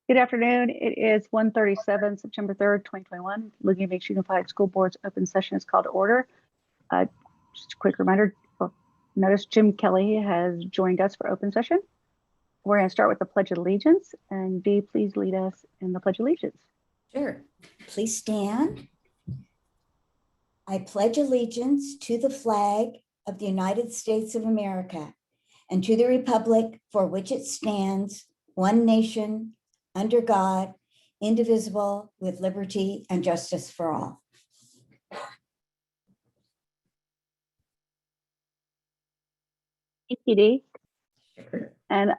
Good afternoon. It is 1:37, September 3rd, 2021. Looking Beach Unified School Board's open session is called to order. Just a quick reminder, notice Jim Kelly has joined us for open session. We're going to start with the Pledge of Allegiance, and Dee, please lead us in the Pledge of Allegiance. Sure. Please stand. I pledge allegiance to the flag of the United States of America and to the republic for which it stands, one nation, under God, indivisible, with liberty and justice for all. Thank you, Dee. And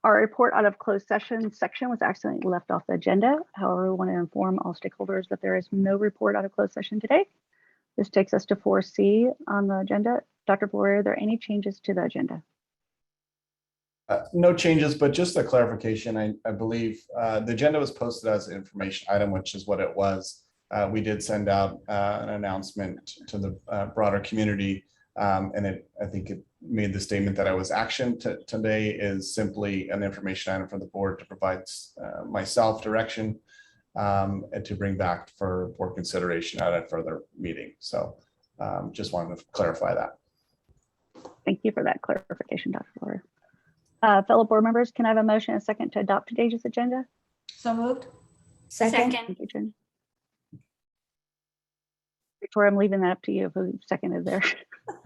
our report out of closed session section was accidentally left off the agenda. However, we want to inform all stakeholders that there is no report out of closed session today. This takes us to 4C on the agenda. Dr. Boyer, are there any changes to the agenda? No changes, but just a clarification. I believe the agenda was posted as an information item, which is what it was. We did send out an announcement to the broader community, and I think it made the statement that I was action today is simply an information item for the board to provide myself direction and to bring back for board consideration at a further meeting. So just wanted to clarify that. Thank you for that clarification, Dr. Boyer. Fellow board members, can I have a motion and a second to adopt today's agenda? So moved. Second. Thank you, Jen. Victoria, I'm leaving that up to you who seconded there.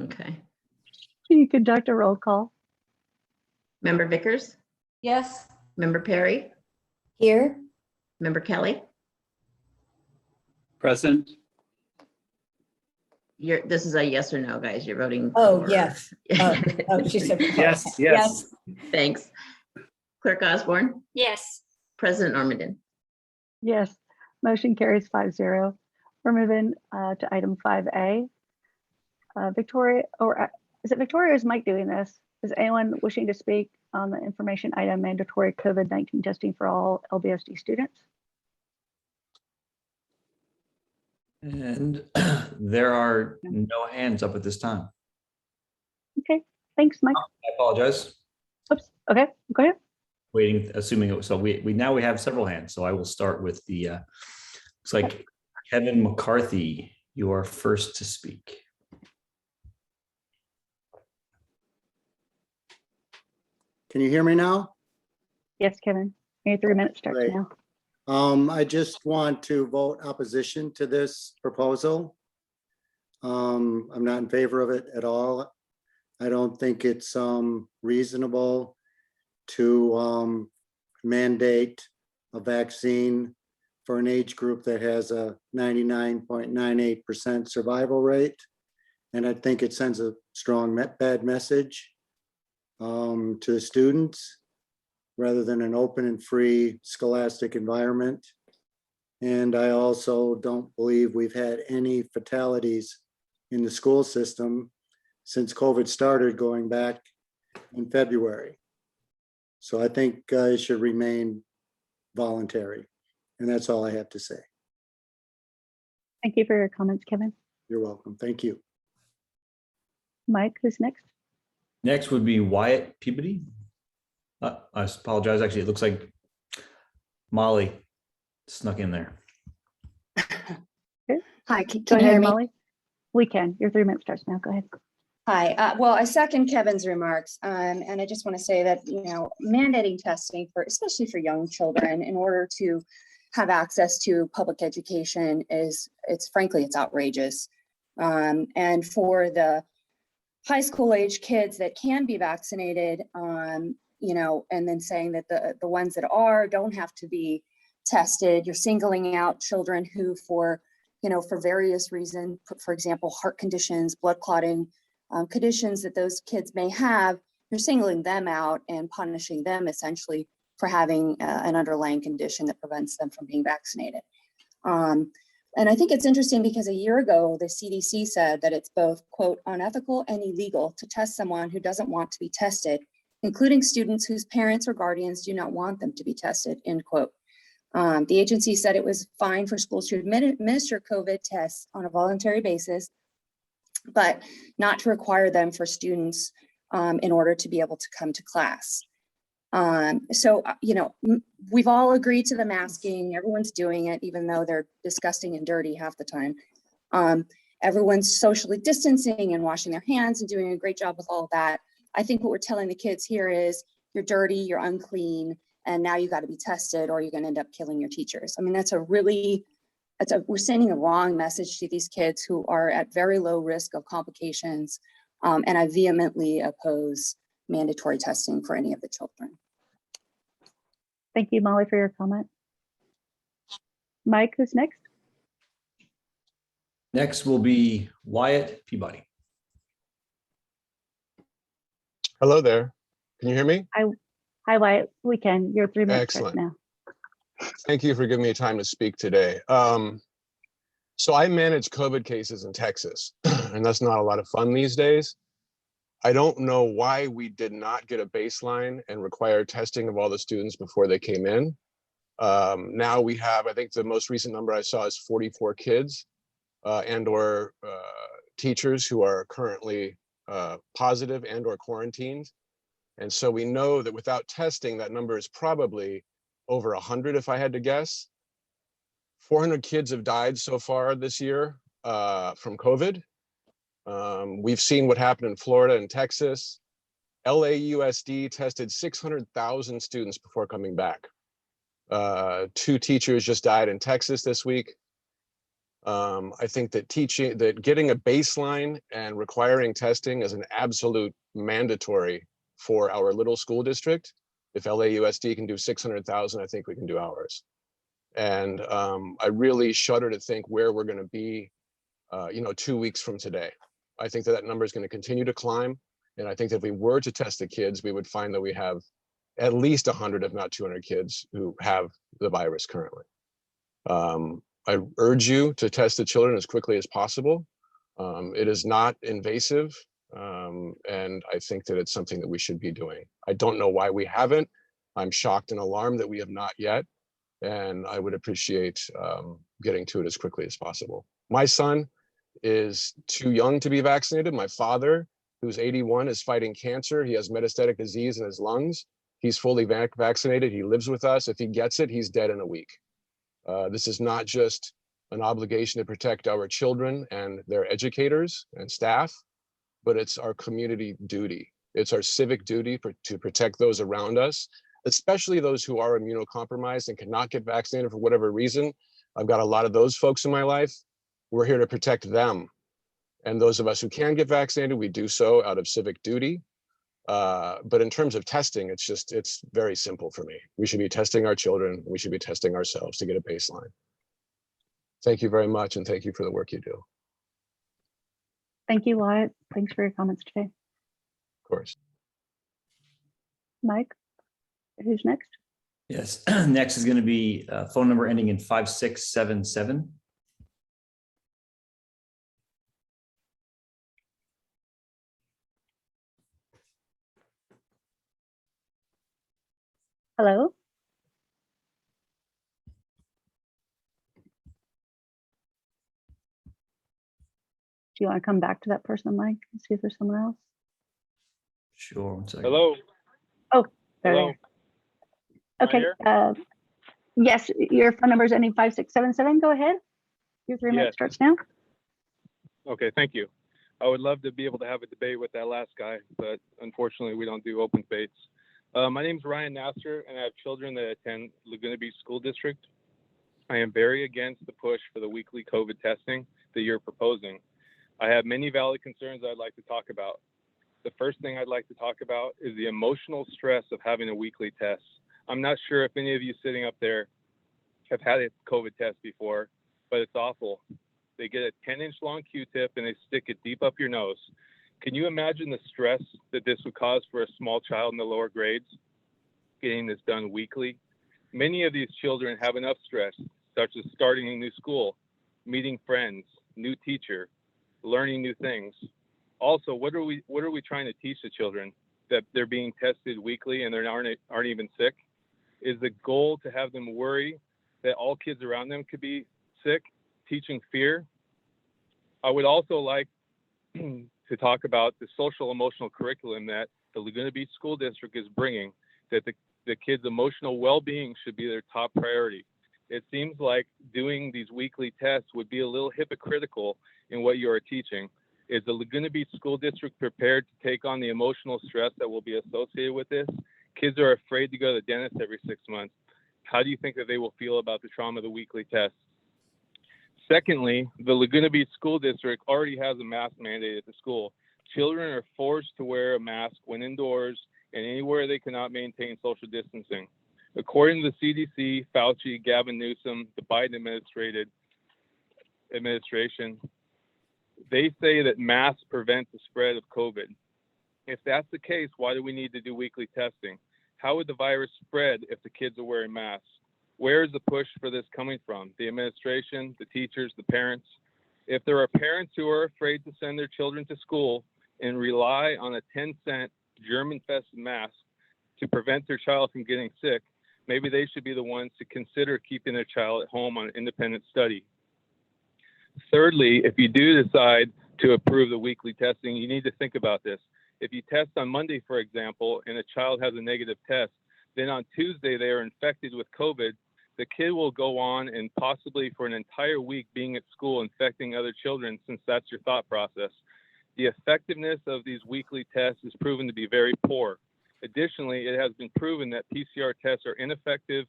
Okay. You can conduct a roll call. Member Vickers, Yes. Member Perry, Here. Member Kelly. Present. This is a yes or no, guys. You're voting. Oh, for- yes. Oh, she said. Yes. Thanks. Clerk Osborne, Yes. President Normandin. Yes, motion carries 5-0. We're moving to item 5A. Victoria, or is it Victoria or is Mike doing this? Is anyone wishing to speak on the information item mandatory COVID-19 testing for all LBSD students? And there are no hands up at this time. Okay, thanks, Mike. I apologize. Oops, okay, go ahead. Waiting, assuming it was, so we now we have several hands. So I will start with the, looks like Kevin McCarthy, you are first to speak. Can you hear me now? Yes, Kevin, your 3 minutes starts Great. now. I just want to vote opposition to this proposal. I'm not in favor of it at all. I don't think it's reasonable to mandate a vaccine for an age group that has a 99.98% survival rate. And I think it sends a strong bad message to the students, rather than an open and free scholastic environment. And I also don't believe we've had any fatalities in the school system since COVID started, going back in February. So I think it should remain voluntary. And that's all I have to say. Thank you for your comments, Kevin. You're welcome. Thank you. Mike, who's next? Next would be Wyatt Peabody. I apologize. Actually, it looks like Molly snuck in there. Hi, Go can you ahead, hear me? Molly. We can. Your 3 minutes starts now. Go ahead. Hi, well, I second Kevin's remarks, and I just want to say that, mandating testing for, especially for young children in order to have access to public education it's outrageous. And for the high school age kids that can be vaccinated, and then saying that the ones that don't have to be tested, you're singling out children who for various reasons, for example, heart conditions, blood clotting, conditions that those kids may have, you're singling them out and punishing them essentially for having an underlying condition that prevents them from being vaccinated. And I think it's interesting because a year ago, the CDC said that it's both, quote, unethical and illegal to test someone who doesn't want to be tested, including students whose parents or guardians do not want them to be tested, end quote. The agency said it was fine for schools to administer COVID tests on a voluntary basis, but not to require them for students in order to be able to come to class. We've all agreed to the masking. Everyone's doing it, even though they're disgusting and dirty half the time. Everyone's socially distancing and washing their hands and doing a great job with all of that. I think what we're telling the kids here is you're dirty, you're unclean, and now you got to be tested or you're going to end up killing your teachers. I mean, we're sending a wrong message to these kids who are at very low risk of complications. And I vehemently oppose mandatory testing for any of the children. Thank you, Molly, for your comment. Mike, who's next? Next will be Wyatt Peabody. Hello there. Can you hear me? Hi, Wyatt. We can. You're 3 minutes Excellent. now. Thank you for giving me time to speak today. So I manage COVID cases in Texas, and that's not a lot of fun these days. I don't know why we did not get a baseline and require testing of all the students before they came in. Now we have, I think the most recent number I saw is 44 kids and or teachers who are currently positive and or quarantined. And so we know that without testing, that number is probably over 100 if I had to guess. 400 kids have died so far this year from COVID. We've seen what happened in Florida and Texas. LAUSD tested 600,000 students before coming back. 2 teachers just died in Texas this week. I think that getting a baseline and requiring testing is an absolute mandatory for our little school district. If LAUSD can do 600,000, I think we can do ours. And I really shudder to think where we're going to be, 2 weeks from today. I think that number is going to continue to climb. And I think that if we were to test the kids, we would find that we have at least 100, if not 200 kids who have the virus currently. I urge you to test the children as quickly as possible. It is not invasive. And I think that it's something that we should be doing. I don't know why we haven't. I'm shocked and alarmed that we have not yet. And I would appreciate getting to it as quickly as possible. My son is too young to be vaccinated. My father, who's 81, is fighting cancer. He has metastatic disease in his lungs. He's fully vaccinated. He lives with us. If he gets it, he's dead in a week. This is not just an obligation to protect our children and their educators and staff, but it's our community duty. It's our civic duty to protect those around us, especially those who are immunocompromised and cannot get vaccinated for whatever reason. I've got a lot of those folks in my life. We're here to protect them. And those of us who can get vaccinated, we do so out of civic duty. But in terms of testing, it's very simple for me. We should be testing our children. We should be testing ourselves to get a baseline. Thank you very much. And thank you for the work you do. Of Thank you, Wyatt. Thanks for your comments today. course. Mike, who's next? Yes, next is going to be phone number ending in 5677. Hello? Do you want to come back to that person, Mike, and see if there's someone else? Sure, one second. Hello. Oh, there Hello. they are. Okay. here? Yes, your phone number is ending 5677. Go ahead. Your 3 minutes Yes. starts now. Okay, thank you. I would love to be able to have a debate with that last guy, but unfortunately we don't do open debates. My name is Ryan Nasser, and I have children that attend Laguna Beach School District. I am very against the push for the weekly COVID testing that you're proposing. I have many valid concerns I'd like to talk about. The first thing I'd like to talk about is the emotional stress of having a weekly test. I'm not sure if any of you sitting up there have had a COVID test before, but it's awful. They get a 10-inch long Q-tip and they stick it deep up your nose. Can you imagine the stress that this would cause for a small child in the lower grades, getting this done weekly? Many of these children have enough stress, such as starting a new school, meeting friends, new teacher, learning new things. Also, what are we trying to teach the children? That they're being tested weekly and they aren't even sick? Is the goal to have them worry that all kids around them could be sick, teaching fear? I would also like to talk about the social emotional curriculum that the Laguna Beach School District is bringing that the kids' emotional well-being should be their top priority. It seems like doing these weekly tests would be a little hypocritical in what you are teaching. Is the Laguna Beach School District prepared to take on the emotional stress that will be associated with this? Kids are afraid to go to the dentist every 6 months. How do you think that they will feel about the trauma of the weekly tests? Secondly, the Laguna Beach School District already has a mask mandate at the school. Children are forced to wear a mask when indoors and anywhere they cannot maintain social distancing. According to the CDC, Fauci, Gavin Newsom, the Biden administration, they say that masks prevent the spread of COVID. If that's the case, why do we need to do weekly testing? How would the virus spread if the kids are wearing masks? Where is the push for this coming from? The administration, the teachers, the parents? If there are parents who are afraid to send their children to school and rely on a 10-cent germ-infested mask to prevent their child from getting sick, maybe they should be the ones to consider keeping their child at home on independent study. Thirdly, if you do decide to approve the weekly testing, you need to think about this. If you test on Monday, for example, and a child has a negative test, then on Tuesday they are infected with COVID, the kid will go on and possibly for an entire week being at school infecting other children, since that's your thought process. The effectiveness of these weekly tests is proven to be very poor. Additionally, it has been proven that PCR tests are ineffective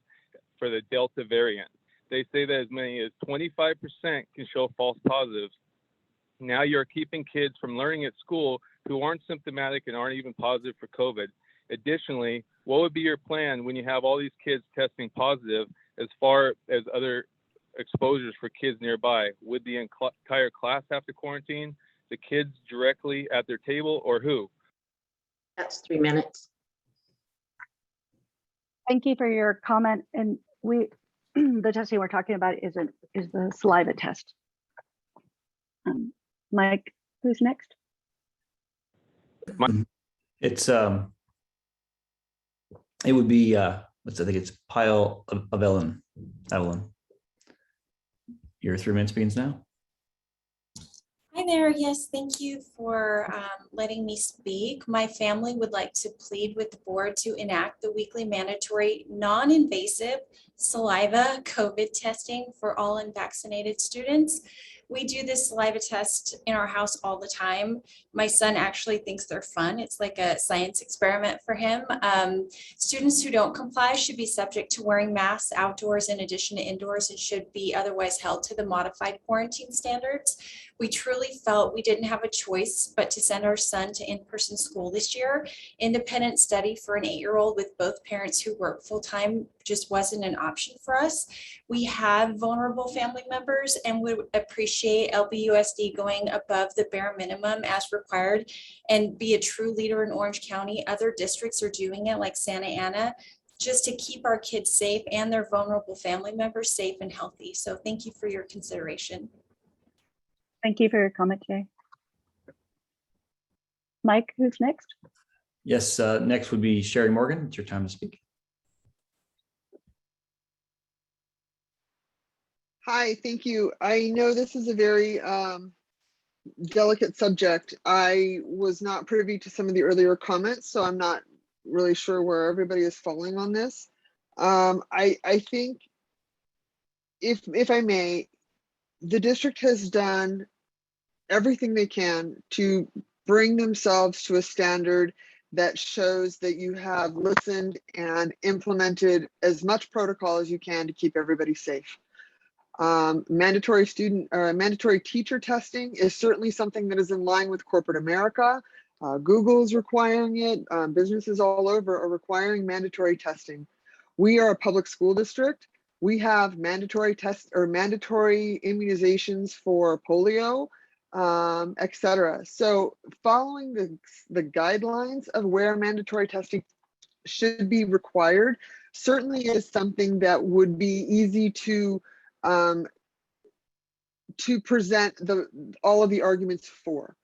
for the Delta variant. They say that as many as 25% can show false positives. Now you're keeping kids from learning at school who aren't symptomatic and aren't even positive for COVID. Additionally, what would be your plan when you have all these kids testing positive as far as other exposures for kids nearby? Would the entire class have to quarantine, the kids directly at their table, or who? That's 3 minutes. Thank you for your comment. And the testing we're talking about is the saliva test. Mike, who's next? It's it would be I think it's Pyle of Evelyn. Your 3 minutes begins now. Hi there. Yes, thank you for letting me speak. My family would like to plead with the board to enact the weekly mandatory non-invasive saliva COVID testing for all unvaccinated students. We do this saliva test in our house all the time. My son actually thinks they're fun. It's like a science experiment for him. Students who don't comply should be subject to wearing masks outdoors in addition to indoors and should be otherwise held to the modified quarantine standards. We truly felt we didn't have a choice but to send our son to in-person school this year. Independent study for an 8-year-old with both parents who work full-time just wasn't an option for us. We have vulnerable family members and would appreciate LBUSD going above the bare minimum as required and be a true leader in Orange County. Other districts are doing it, like Santa Ana, just to keep our kids safe and their vulnerable family members safe and healthy. So thank you for your consideration. Thank you for your comment today. Mike, who's next? Yes, next would be Sherry Morgan. It's your time to speak. Hi, thank you. I know this is a very delicate subject. I was not privy to some of the earlier comments, so I'm not really sure where everybody is falling on this. I think, if I may, the district has done everything they can to bring themselves to a standard that shows that you have listened and implemented as much protocol as you can to keep everybody safe. Mandatory teacher testing is certainly something that is in line with corporate America. Google is requiring it. Businesses all over are requiring mandatory testing. We are a public school district. We have mandatory immunizations for polio, et cetera. So following the guidelines of where mandatory testing should be required certainly is something that would be easy to present all of the arguments for.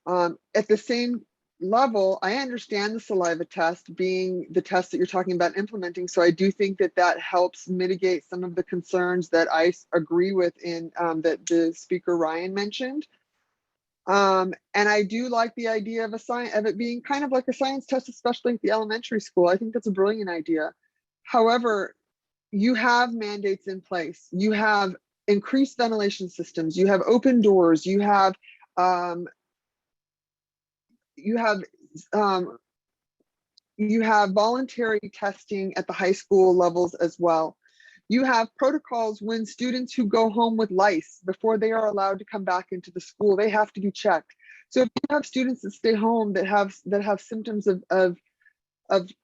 At the same level, I understand the saliva test being the test that you're talking about implementing. So I do think that helps mitigate some of the concerns that I agree with in that the speaker Ryan mentioned. And I do like the idea of it being kind of like a science test, especially at the elementary school. I think that's a brilliant idea. However, you have mandates in place. You have increased ventilation systems. You have open doors. You have um, voluntary testing at the high school levels as well. You have protocols when students who go home with lice, before they are allowed to come back into the school, they have to be checked. So if you have students that stay home that have symptoms of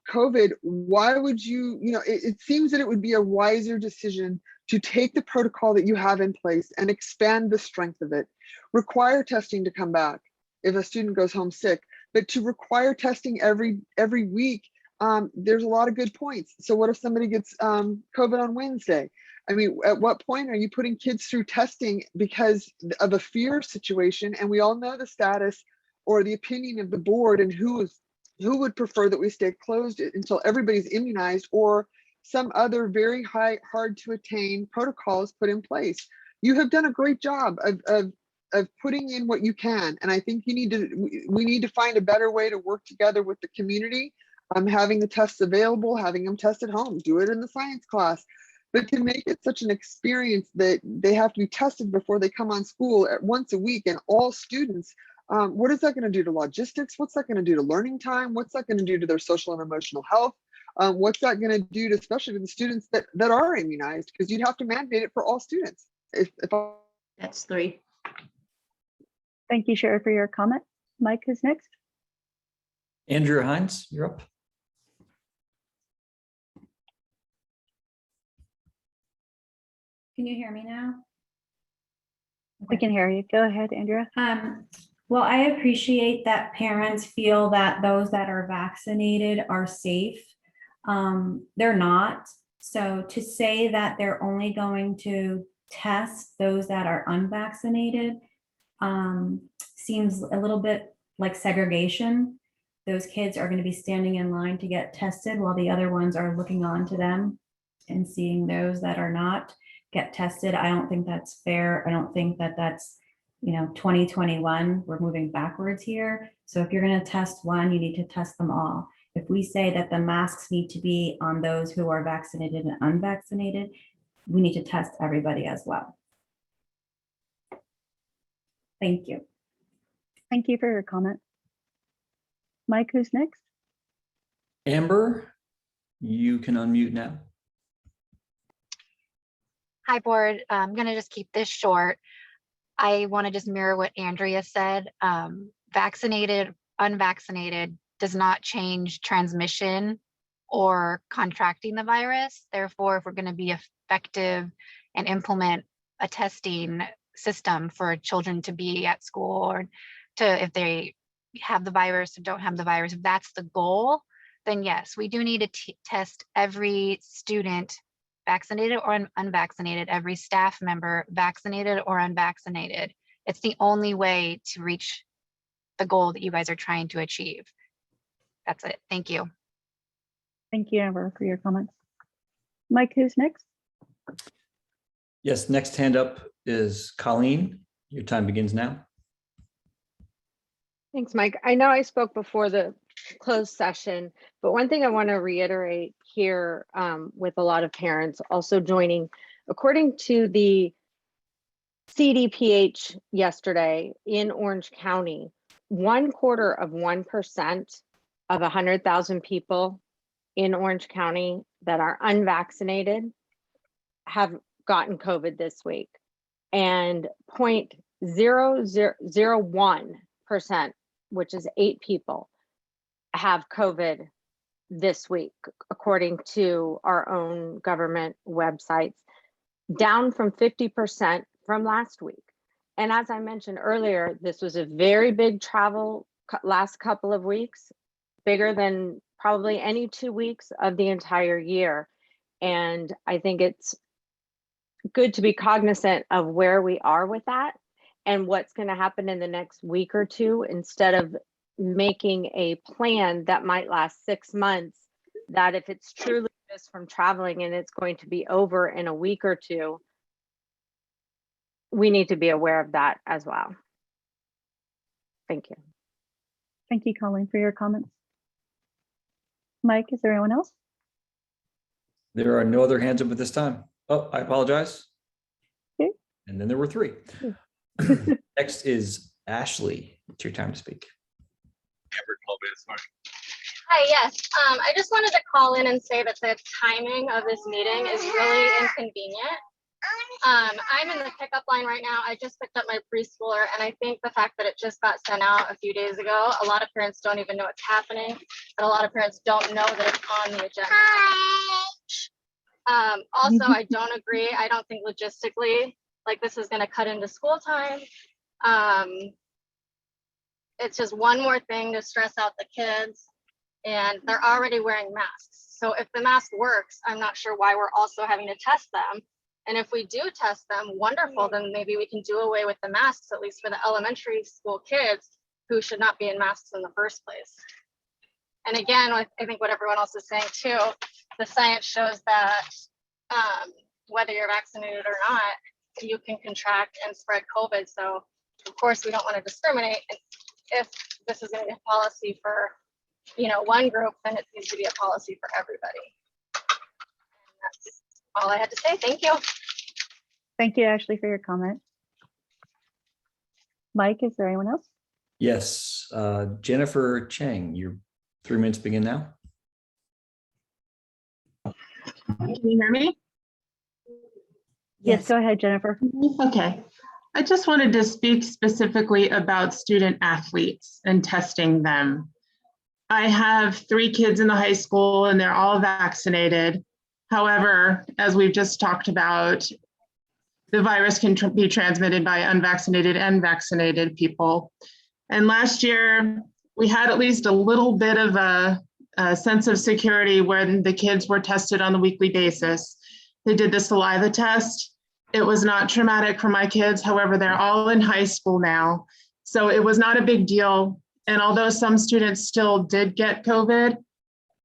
COVID, why would it seems that it would be a wiser decision to take the protocol that you have in place and expand the strength of it. Require testing to come back if a student goes home sick, but to require testing every week, there's a lot of good points. So what if somebody gets COVID on Wednesday? I mean, at what point are you putting kids through testing because of a fear situation? And we all know the status or the opinion of the board and who would prefer that we stay closed until everybody's immunized, or some other very hard to attain protocols put in place. You have done a great job of putting in what you can. And I think we need to find a better way to work together with the community. Having the tests available, having them test at home, do it in the science class. But to make it such an experience that they have to be tested before they come on school once a week, and all students, what is that going to do to logistics? What's that going to do to learning time? What's that going to do to their social and emotional health? What's that going to do to, especially to the students that are immunized? Because you'd have to mandate it for all students. That's 3. Thank you, Sherry, for your comment. Mike, who's next? Andrea Hines, you're up. Can you hear me now? We can hear you. Go ahead, Andrea. Well, I appreciate that parents feel that those that are vaccinated are safe. They're not. So to say that they're only going to test those that are unvaccinated seems a little bit like segregation. Those kids are going to be standing in line to get tested while the other ones are looking on to them and seeing those that are not get tested. I don't think that's fair. I don't think that that's, 2021, we're moving backwards here. So if you're going to test one, you need to test them all. If we say that the masks need to be on those who are vaccinated and unvaccinated, we need to test everybody as well. Thank you. Thank you for your comment. Mike, who's next? Amber, you can unmute now. Hi, board. I'm going to just keep this short. I want to just mirror what Andrea said. Vaccinated, unvaccinated does not change transmission or contracting the virus. Therefore, if we're going to be effective and implement a testing system for children to be at school, or to, if they have the virus or don't have the virus, if that's the goal, then yes, we do need to test every student, vaccinated or unvaccinated, every staff member, vaccinated or unvaccinated. It's the only way to reach the goal that you guys are trying to achieve. That's it. Thank you. Thank you, Amber, for your comments. Mike, who's next? Yes, next hand up is Colleen. Your time begins now. Thanks, Mike. I know I spoke before the closed session, but one thing I want to reiterate here with a lot of parents also joining, according to the CDPH yesterday in Orange County, 1/4% of 100,000 people in Orange County that are unvaccinated have gotten COVID this week, and 0.0001%, which is 8 people, have COVID this week, according to our own government websites, down from 50% from last week. And as I mentioned earlier, this was a very big travel last couple of weeks, bigger than probably any 2 weeks of the entire year. And I think it's good to be cognizant of where we are with that and what's going to happen in the next week or two, instead of making a plan that might last 6 months, that if it's truly just from traveling and it's going to be over in a week or two, we need to be aware of that as well. Thank you. Thank you, Colleen, for your comments. Mike, is there anyone else? There are no other hands up at this time. Oh, I apologize. Okay. And then there were 3. Next is Ashley. It's your time to speak. Hi, yes. I just wanted to call in and say that the timing of this meeting is really inconvenient. I'm in the pickup line right now. I just picked up my preschooler, and I think the fact that it just got sent out a few days ago, a lot of parents don't even know it's happening, and a lot of parents don't know that it's on the agenda. Also, I don't agree. I don't think logistically, like, this is going to cut into school time. It's just one more thing to stress out the kids, and they're already wearing masks. So if the mask works, I'm not sure why we're also having to test them. And if we do test them, wonderful, then maybe we can do away with the masks, at least for the elementary school kids who should not be in masks in the first place. And again, I think what everyone else is saying too, the science shows that whether you're vaccinated or not, you can contract and spread COVID. So of course we don't want to discriminate. If this is going to be a policy for, one group, then it needs to be a policy for everybody. And that's all I had to say. Thank you. Thank you, Ashley, for your comment. Mike, is there anyone else? Yes, Jennifer Chang, your 3 minutes begin now. Can you hear me? Yes, go ahead, Jennifer. Okay. I just wanted to speak specifically about student athletes and testing them. I have 3 kids in the high school and they're all vaccinated. However, as we've just talked about, the virus can be transmitted by unvaccinated and vaccinated people. And last year, we had at least a little bit of a sense of security when the kids were tested on a weekly basis. They did the saliva test. It was not traumatic for my kids. However, they're all in high school now. So it was not a big deal. And although some students still did get COVID,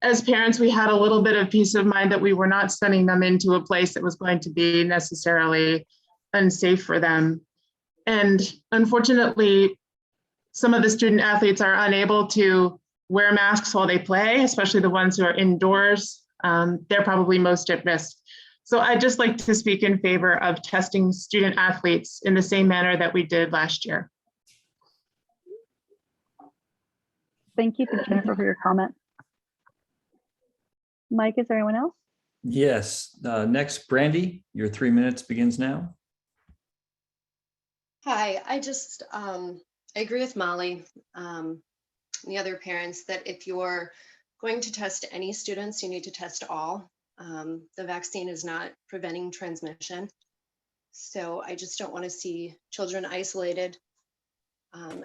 as parents, we had a little bit of peace of mind that we were not sending them into a place that was going to be necessarily unsafe for them. And unfortunately, some of the student athletes are unable to wear masks while they play, especially the ones who are indoors. They're probably most at risk. So I'd just like to speak in favor of testing student athletes in the same manner that we did last year. Thank you, Jennifer, for your comment. Mike, is there anyone else? Yes, next, Brandy, your 3 minutes begins now. Hi, I just I agree with Molly and the other parents that if you're going to test any students, you need to test all. The vaccine is not preventing transmission. So I just don't want to see children isolated.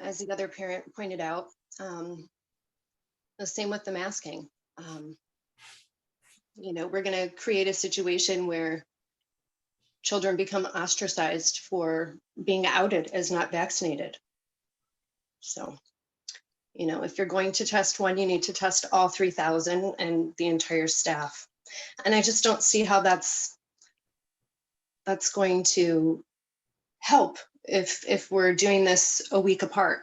As the other parent pointed out, the same with the masking. We're going to create a situation where children become ostracized for being outed as not vaccinated. So, if you're going to test one, you need to test all 3,000 and the entire staff. And I just don't see how that's going to help if we're doing this a week apart.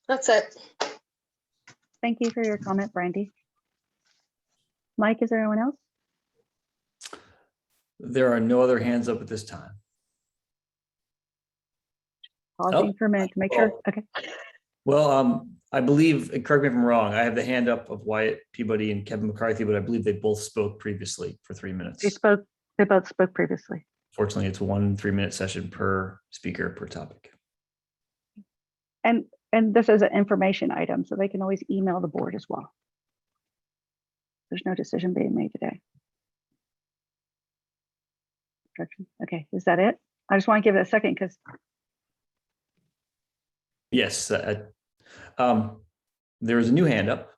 That's it. Thank you for your comment, Brandy. Mike, is there anyone else? There are no other hands up at this time. Pausing for a minute to make sure. Okay. Well, I believe, and correct me if I'm wrong, I have the hand up of Wyatt Peabody and Kevin McCarthy, but I believe they both spoke previously for 3 minutes. They both spoke previously. Fortunately, it's 1 3-minute session per speaker per topic. And this is an information item, so they can always email the board as well. There's no decision being made today. Okay, is that it? I just want to give it a second because. Yes, there is a new hand up.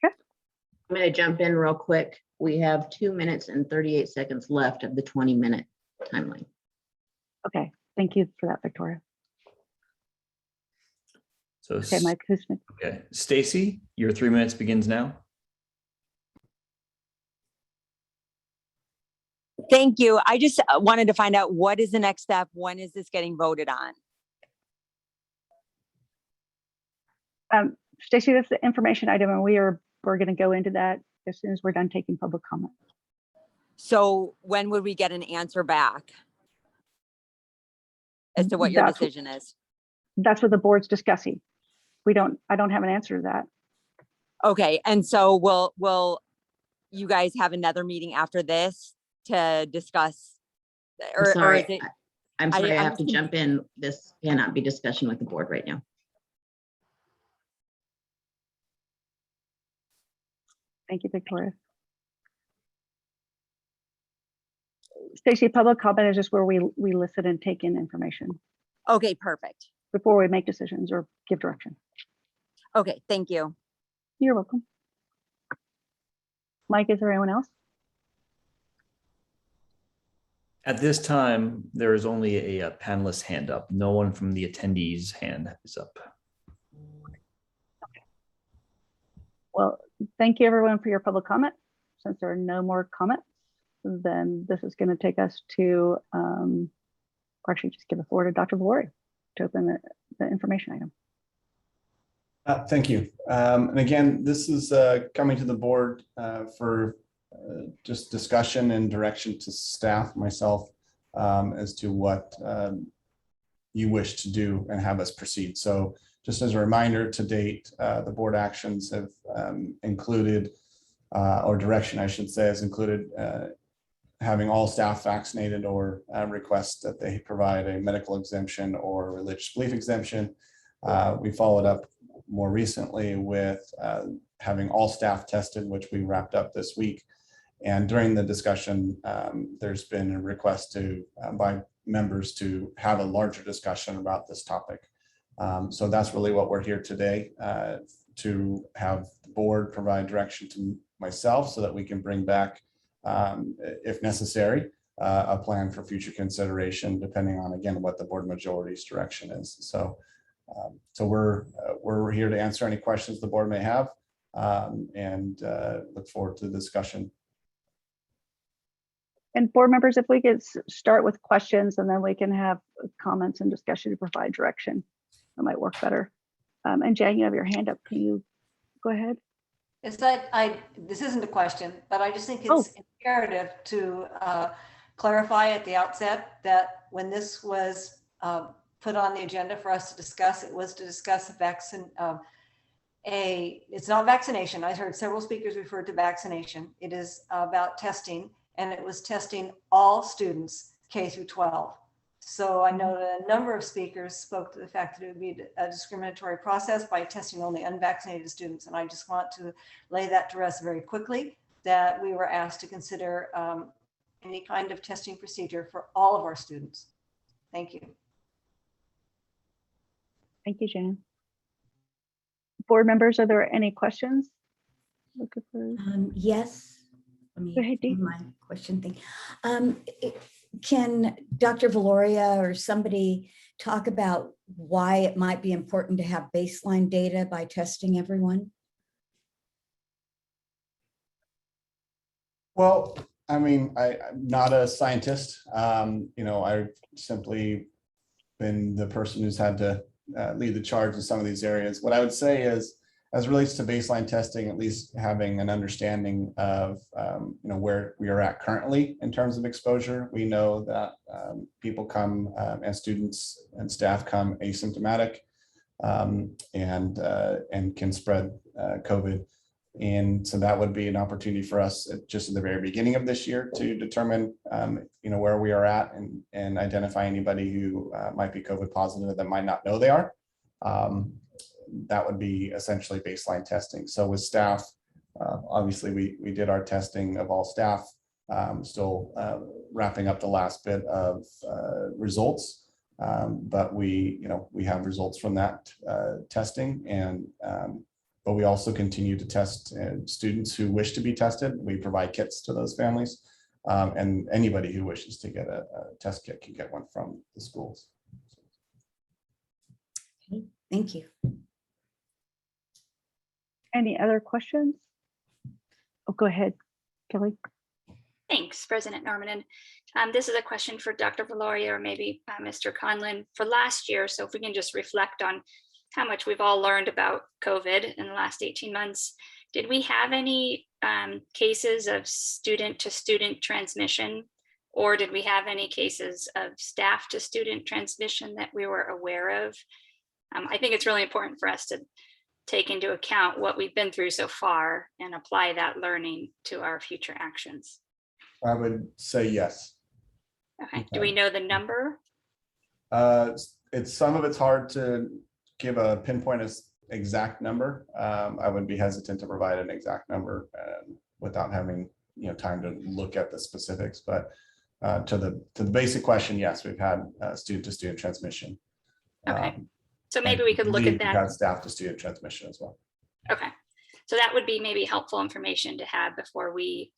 Okay. I'm going to jump in real quick. We have 2 minutes and 38 seconds left of the 20-minute timeline. Okay, thank you for that, Victoria. So, okay, Mike. Okay, Stacy, your 3 minutes begins now. Thank you. I just wanted to find out what is the next step? When is this getting voted on? Stacy, that's the information item, and we're going to go into that as soon as we're done taking public comment. So when would we get an answer back as to what your decision is? That's what the board's discussing. I don't have an answer to that. Okay, and so will you guys have another meeting after this to discuss? I'm Or sorry. is it, I'm sorry, I have to I'm- jump in. This cannot be discussion with the board right now. Thank you, Victoria. Stacy, public comment is just where we listen and take in information Okay, perfect. before we make decisions or give direction. Okay, thank you. You're welcome. Mike, is there anyone else? At this time, there is only a panelist hand up. No one from the attendees' hand is up. Well, thank you everyone for your public comment. Since there are no more comments, then this is going to take us to, or actually just give the floor to Dr. Valori to open the information item. Thank you. And again, this is coming to the board for just discussion and direction to staff, myself, as to what you wish to do and have us proceed. So just as a reminder, to date, the board actions have included, or direction I should say, has included having all staff vaccinated or request that they provide a medical exemption or religious belief exemption. We followed up more recently with having all staff tested, which we wrapped up this week. And during the discussion, there's been a request by members to have a larger discussion about this topic. So that's really what we're here today, to have the board provide direction to myself so that we can bring back, if necessary, a plan for future consideration, depending on, again, what the board majority's direction is. So we're here to answer any questions the board may have, and look forward to the discussion. And board members, if we could start with questions and then we can have comments and discussion to provide direction, that might work better. And Jan, you have your hand up. Can you go ahead? It's that this isn't a question, but I just think it's imperative to clarify at the outset that when this was put on the agenda for us to discuss, it was to discuss it's not vaccination. I heard several speakers refer to vaccination. It is about testing, and it was testing all students K through 12. So I know that a number of speakers spoke to the fact that it would be a discriminatory process by testing only unvaccinated students. And I just want to lay that to rest very quickly, that we were asked to consider any kind of testing procedure for all of our students. Thank you. Thank you, Jan. Board members, are there any questions? Yes. Let me Go ahead, Dee. my question thing. Can Dr. Valoria or somebody talk about why it might be important to have baseline data by testing everyone? Well, I mean, I'm not a scientist. I've simply been the person who's had to lead the charge in some of these areas. What I would say is, as it relates to baseline testing, at least having an understanding of where we are at currently in terms of exposure. We know that people come and students and staff come asymptomatic and can spread COVID. And so that would be an opportunity for us just at the very beginning of this year to determine where we are at and identify anybody who might be COVID positive that might not know they are. That would be essentially baseline testing. So with staff, obviously we did our testing of all staff, still wrapping up the last bit of results. But we have results from that testing, and but we also continue to test students who wish to be tested. We provide kits to those families, and anybody who wishes to get a test kit can get one from the schools. Okay, thank you. Any other questions? Oh, go ahead, Kelly. Thanks, President Norman. This is a question for Dr. Valoria or maybe Mr. Conlon for last year. So if we can just reflect on how much we've all learned about COVID in the last 18 months. Did we have any cases of student to student transmission, or did we have any cases of staff to student transmission that we were aware of? I think it's really important for us to take into account what we've been through so far and apply that learning to our future actions. I would say yes. Okay, do we know the number? Some of it's hard to give a pinpoint as exact number. I would be hesitant to provide an exact number without having time to look at the specifics. But to the basic question, yes, we've had student to student transmission. Okay, so maybe we could look at that. We've had staff to student transmission as well. Okay, so that would be maybe helpful information to have before we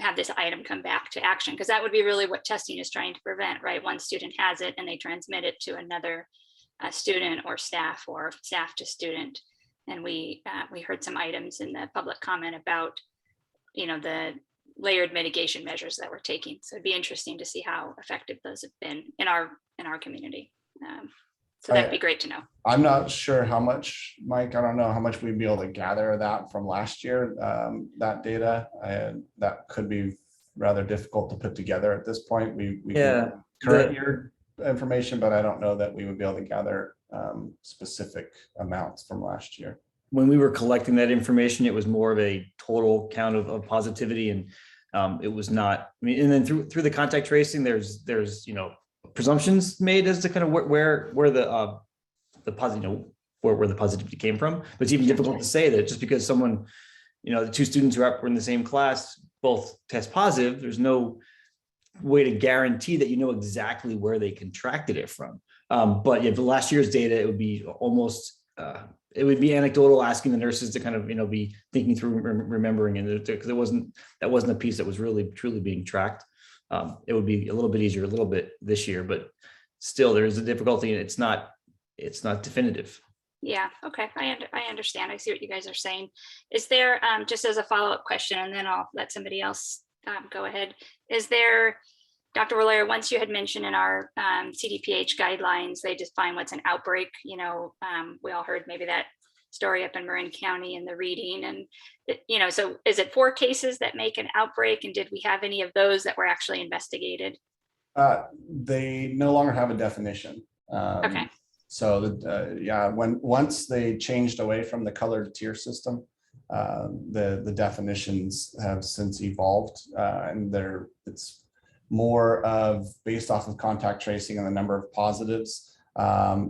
have this item come back to action, because that would be really what testing is trying to prevent, right? One student has it and they transmit it to another student or staff to student. And we heard some items in the public comment about, the layered mitigation measures that we're taking. So it'd be interesting to see how effective those have been in our community. So that'd be great to know. I'm not sure how much, Mike, I don't know how much we'd be able to gather that from last year, that data. That could be rather difficult to put together at this point. We Yeah, current year information, but I don't know that we would be able to gather specific amounts from last year. When we were collecting that information, it was more of a total count of positivity, and it was not. I mean, and then through the contact tracing, there's presumptions made as to kind of where the positive, where the positivity came from. But it's even difficult to say that just because someone, the two students who were in the same class both test positive, there's no way to guarantee that exactly where they contracted it from. But the last year's data, it would be almost it would be anecdotal, asking the nurses to kind of be thinking through, remembering, and because that wasn't a piece that was really truly being tracked. It would be a little bit easier, a little bit this year, but still there is a difficulty, and it's not definitive. Yeah, okay, I understand. I see what you guys are saying. Is there, just as a follow-up question, and then I'll let somebody else go ahead. Is there, Dr. Valoria, once you had mentioned in our CDPH guidelines, they define what's an outbreak. We all heard maybe that story up in Marin County in the reading, and so is it 4 cases that make an outbreak, and did we have any of those that were actually investigated? They no longer have a definition. Okay. So once they changed away from the colored tier system, the definitions have since evolved, and it's more of based off of contact tracing and the number of positives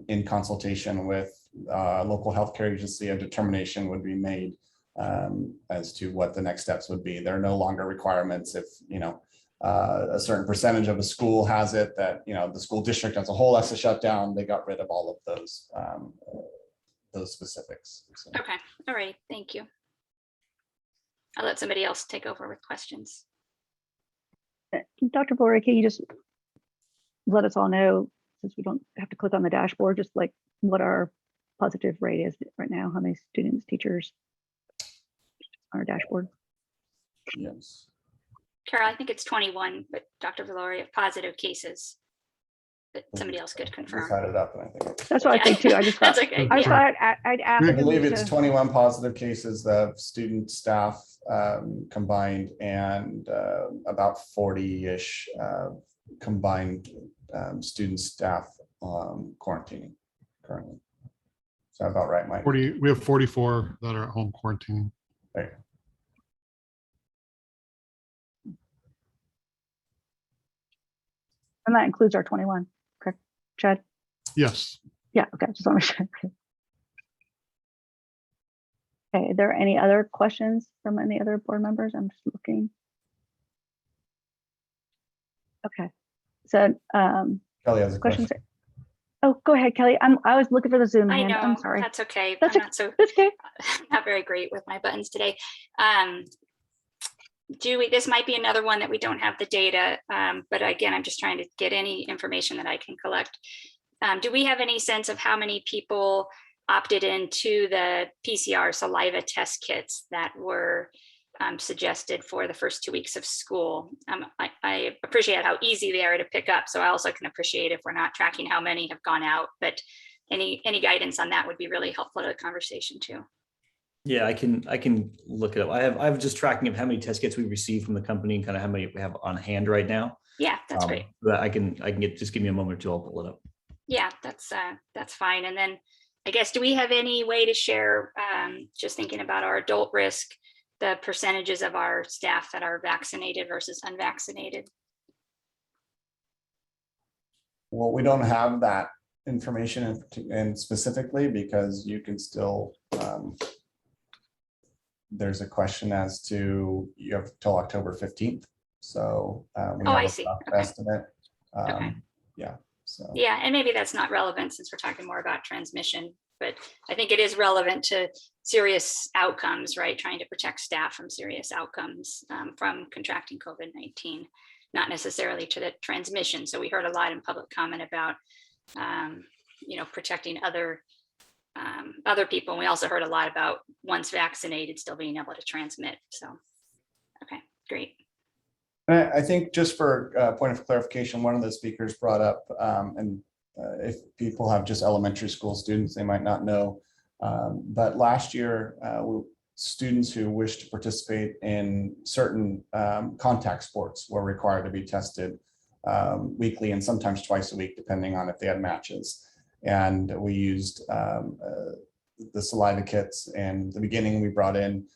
in consultation with local healthcare agency. A determination would be made as to what the next steps would be. There are no longer requirements if a certain percentage of a school has it, that the school district as a whole has to shut down. They got rid of all of those specifics. So. Okay, all right, thank you. I'll let somebody else take over with questions. Dr. Valoria, can you just let us all know, since we don't have to click on the dashboard, just like what our positive rate is right now, how many students, teachers on our dashboard? Yes. Carol, I think it's 21, but Dr. Valoria, positive cases. But somebody else could confirm. Just had it up, and I think that's what I think too. I just thought, okay. I thought I'd ask. I believe it's 21 positive cases of student, staff combined, and about 40-ish combined student, staff quarantining currently. Is that about right, Mike? We have 44 that are at home quarantining. Right. And that includes our 21, correct, Chad? Yes. Yeah, okay, just want to make sure. Okay, are there any other questions from any other board members? I'm just looking. Okay, so Kelly has a question. Oh, go ahead, Kelly. I was looking for the Zoom hand. I'm sorry. That's okay. That's okay. Not very great with my buttons today. This might be another one that we don't have the data, but again, I'm just trying to get any information that I can collect. Do we have any sense of how many people opted into the PCR saliva test kits that were suggested for the first 2 weeks of school. I appreciate how easy they are to pick up. So I also can appreciate if we're not tracking how many have gone out, but any guidance on that would be really helpful to the conversation too. Yeah, I can look it up. I have just tracking of how many test kits we received from the company and kind of how many we have on hand right now. Yeah, that's great. But I can just give me a moment or two, I'll pull it up. Yeah, that's fine. And then I guess, do we have any way to share, just thinking about our adult risk, the percentages of our staff that are vaccinated versus unvaccinated? Well, we don't have that information and specifically because you can still, there's a question as to, you have till October 15th. So we have I a see. rough Okay. estimate. Okay. Yeah. So Yeah, and maybe that's not relevant since we're talking more about transmission, but I think it is relevant to serious outcomes, right? Trying to protect staff from serious outcomes from contracting COVID-19, not necessarily to the transmission. So we heard a lot in public comment about, protecting other people. And we also heard a lot about once vaccinated, still being able to transmit. So, okay, great. I think just for a point of clarification, one of the speakers brought up, if people have just elementary school students, they might not know. But last year, students who wish to participate in certain contact sports were required to be tested weekly and sometimes twice a week, depending on if they had matches. And we used the saliva kits. And at the beginning, we brought in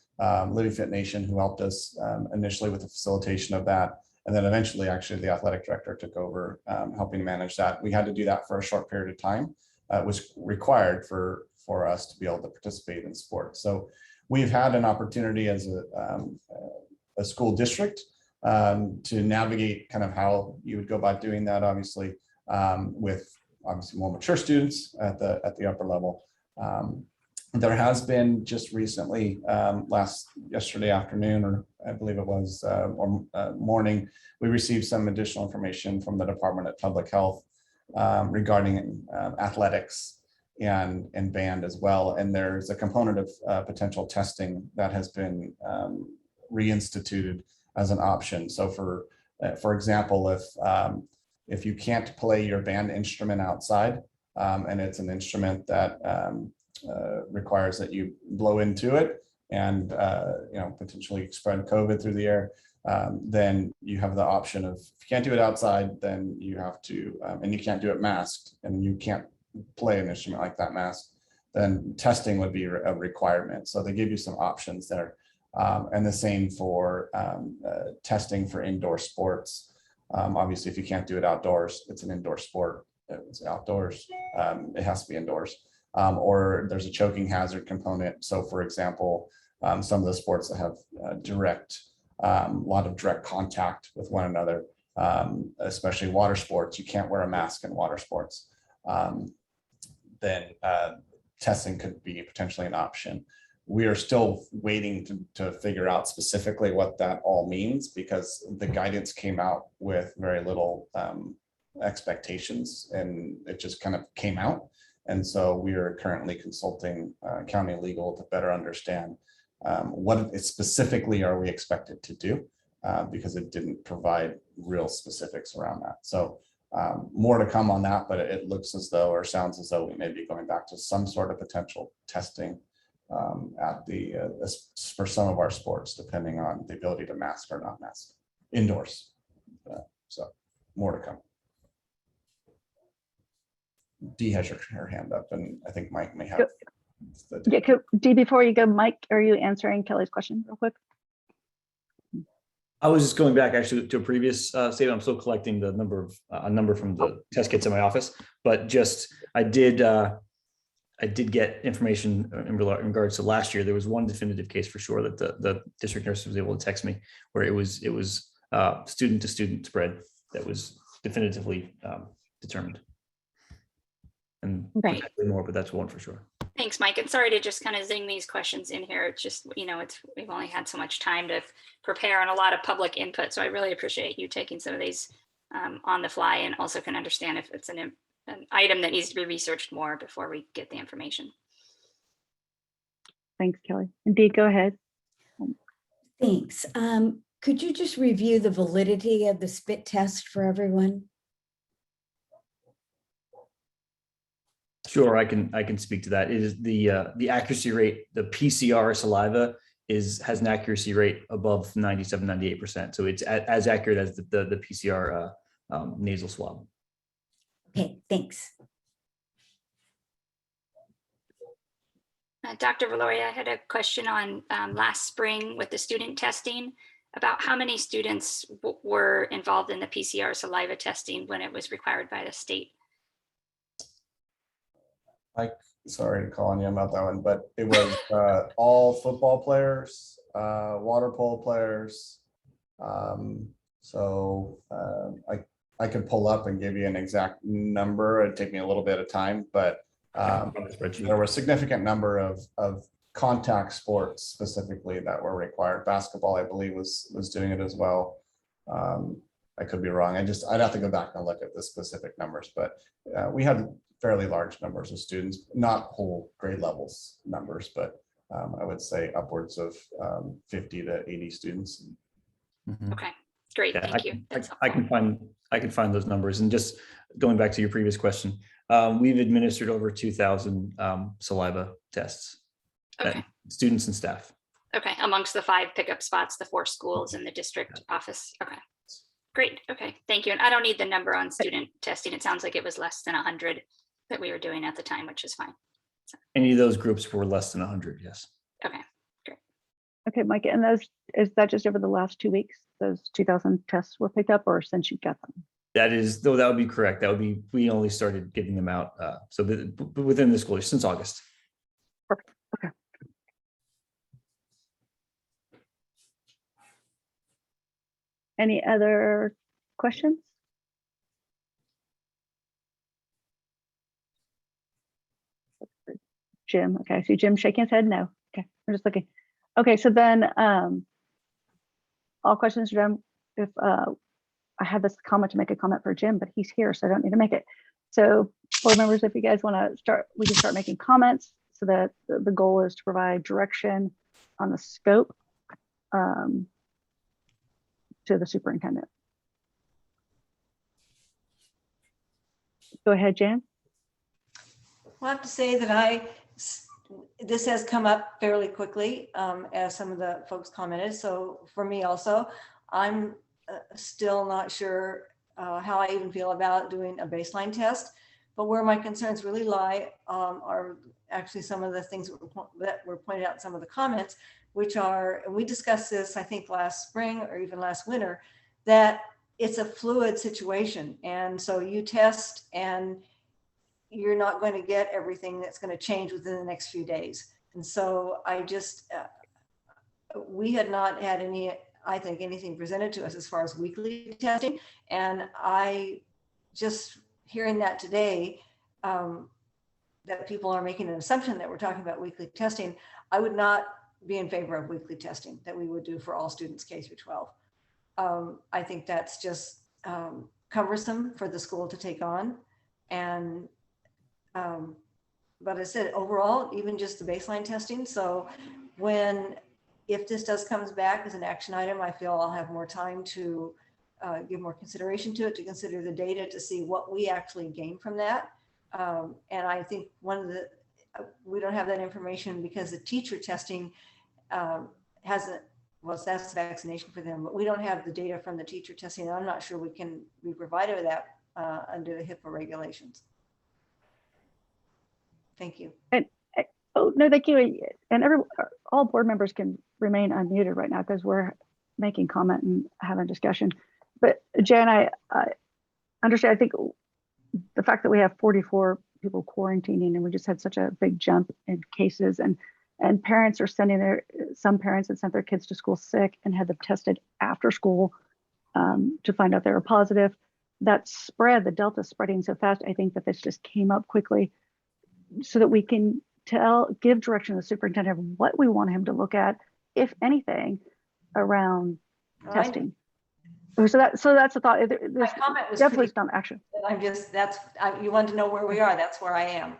Living Fit Nation, who helped us initially with the facilitation of that. And then eventually, actually, the athletic director took over helping manage that. We had to do that for a short period of time. It was required for us to be able to participate in sports. So we've had an opportunity as a school district to navigate kind of how you would go about doing that, obviously, with obviously more mature students at the upper level. There has been just recently, yesterday afternoon, or I believe it was, or morning, we received some additional information from the Department of Public Health regarding athletics and band as well. And there's a component of potential testing that has been reinstituted as an option. So for example, if you can't play your band instrument outside, and it's an instrument that requires that you blow into it and potentially spread COVID through the air, then you have the option of, if you can't do it outside, then you have to, and you can't do it masked, and you can't play an instrument like that masked, then testing would be a requirement. So they give you some options there. And the same for testing for indoor sports. Obviously, if you can't do it outdoors, it's an indoor sport. It's outdoors, it has to be indoors. Or there's a choking hazard component. So for example, some of the sports that have a lot of direct contact with one another, especially water sports, you can't wear a mask in water sports. Then testing could be potentially an option. We are still waiting to figure out specifically what that all means, because the guidance came out with very little expectations, and it just kind of came out. And so we are currently consulting county legal to better understand what specifically are we expected to do, because it didn't provide real specifics around that. So more to come on that, but it looks as though, or sounds as though, we may be going back to some sort of potential testing for some of our sports, depending on the ability to mask or not mask indoors. So more to come. Dee has her hand up, and I think Mike may have. Yeah, Dee, before you go, Mike, are you answering Kelly's question real quick? I was just going back actually to a previous statement. I'm still collecting the number from the test kits in my office, but just I did get information in regards to last year. There was one definitive case for sure that the district nurse was able to text me, where it was student to student spread that was definitively determined. And right, more, but that's one for sure. Thanks, Mike. And sorry to just kind of zing these questions in here. It's just, we've only had so much time to prepare and a lot of public input. So I really appreciate you taking some of these on the fly, and also can understand if it's an item that needs to be researched more before we get the information. Thanks, Kelly. Indeed, go ahead. Thanks. Could you just review the validity of the spit test for everyone? Sure, I can speak to that. It is the accuracy rate, the PCR saliva has an accuracy rate above 97, 98%. So it's as accurate as the PCR nasal swab. Okay, thanks. Dr. Valoria, I had a question on last spring with the student testing about how many students were involved in the PCR saliva testing when it was required by the state. Sorry to call on you about that one, but it was all football players, water polo players. I could pull up and give you an exact number. It'd take me a little bit of time, but there were a significant number of contact sports specifically that were required. Basketball, I believe, was doing it as well. I could be wrong. I'd have to go back and look at the specific numbers, but we had fairly large numbers of students, not whole grade levels numbers, but I would say upwards of 50 to 80 students. Okay, great, Yeah, thank you. I can find those numbers. And just going back to your previous question, we've administered over 2,000 saliva tests. Okay. Students and staff. Okay, amongst the 5 pickup spots, the 4 schools and the district office. Okay, great. Okay, thank you. And I don't need the number on student testing. It sounds like it was less than 100 that we were doing at the time, which is fine. Any of those groups were less than 100, yes. Okay, great. Okay, Mike, and is that just over the last 2 weeks? Those 2,000 tests were picked up, or since you got them? That would be correct. We only started getting them out. So within the school year, since August. Perfect. Okay. Any other questions? Jim, okay, I see Jim shaking his head no. Okay, I'm just looking. Okay, so then all questions are done. If I had this comment to make a comment for Jim, but he's here, so I don't need to make it. So board members, if you guys want to start, we can start making comments so that the goal is to provide direction on the scope to the superintendent. Go ahead, Jan. Well, I have to say that this has come up fairly quickly, as some of the folks commented. So for me also, I'm still not sure how I even feel about doing a baseline test. But where my concerns really lie are actually some of the things that were pointed out in some of the comments, which are, and we discussed this, I think, last spring or even last winter, that it's a fluid situation. And so you test and you're not going to get everything that's going to change within the next few days. And so I just, we had not had anything presented to us as far as weekly testing. And I just hearing that today, that people are making an assumption that we're talking about weekly testing, I would not be in favor of weekly testing that we would do for all students K through 12. I think that's just cumbersome for the school to take on. And but I said overall, even just the baseline testing. So if this comes back as an action item, I feel I'll have more time to give more consideration to it, to consider the data, to see what we actually gain from that. And I think we don't have that information because the teacher testing hasn't, well, that's vaccination for them, but we don't have the data from the teacher testing. I'm not sure we can be provided with that under the HIPAA regulations. Thank you. And oh no, thank you. And all board members can remain unmuted right now because we're making comment and having discussion. But Jen, I understand. I think the fact that we have 44 people quarantining and we just had such a big jump in cases, and parents are sending some parents had sent their kids to school sick and had them tested after school to find out they were positive. That spread, the Delta spreading so fast, I think that this just came up quickly so that we can give direction to the superintendent of what we want him to look at, if anything, around testing. So that's a thought. There's definitely some action. You want to know where we are. That's where I am.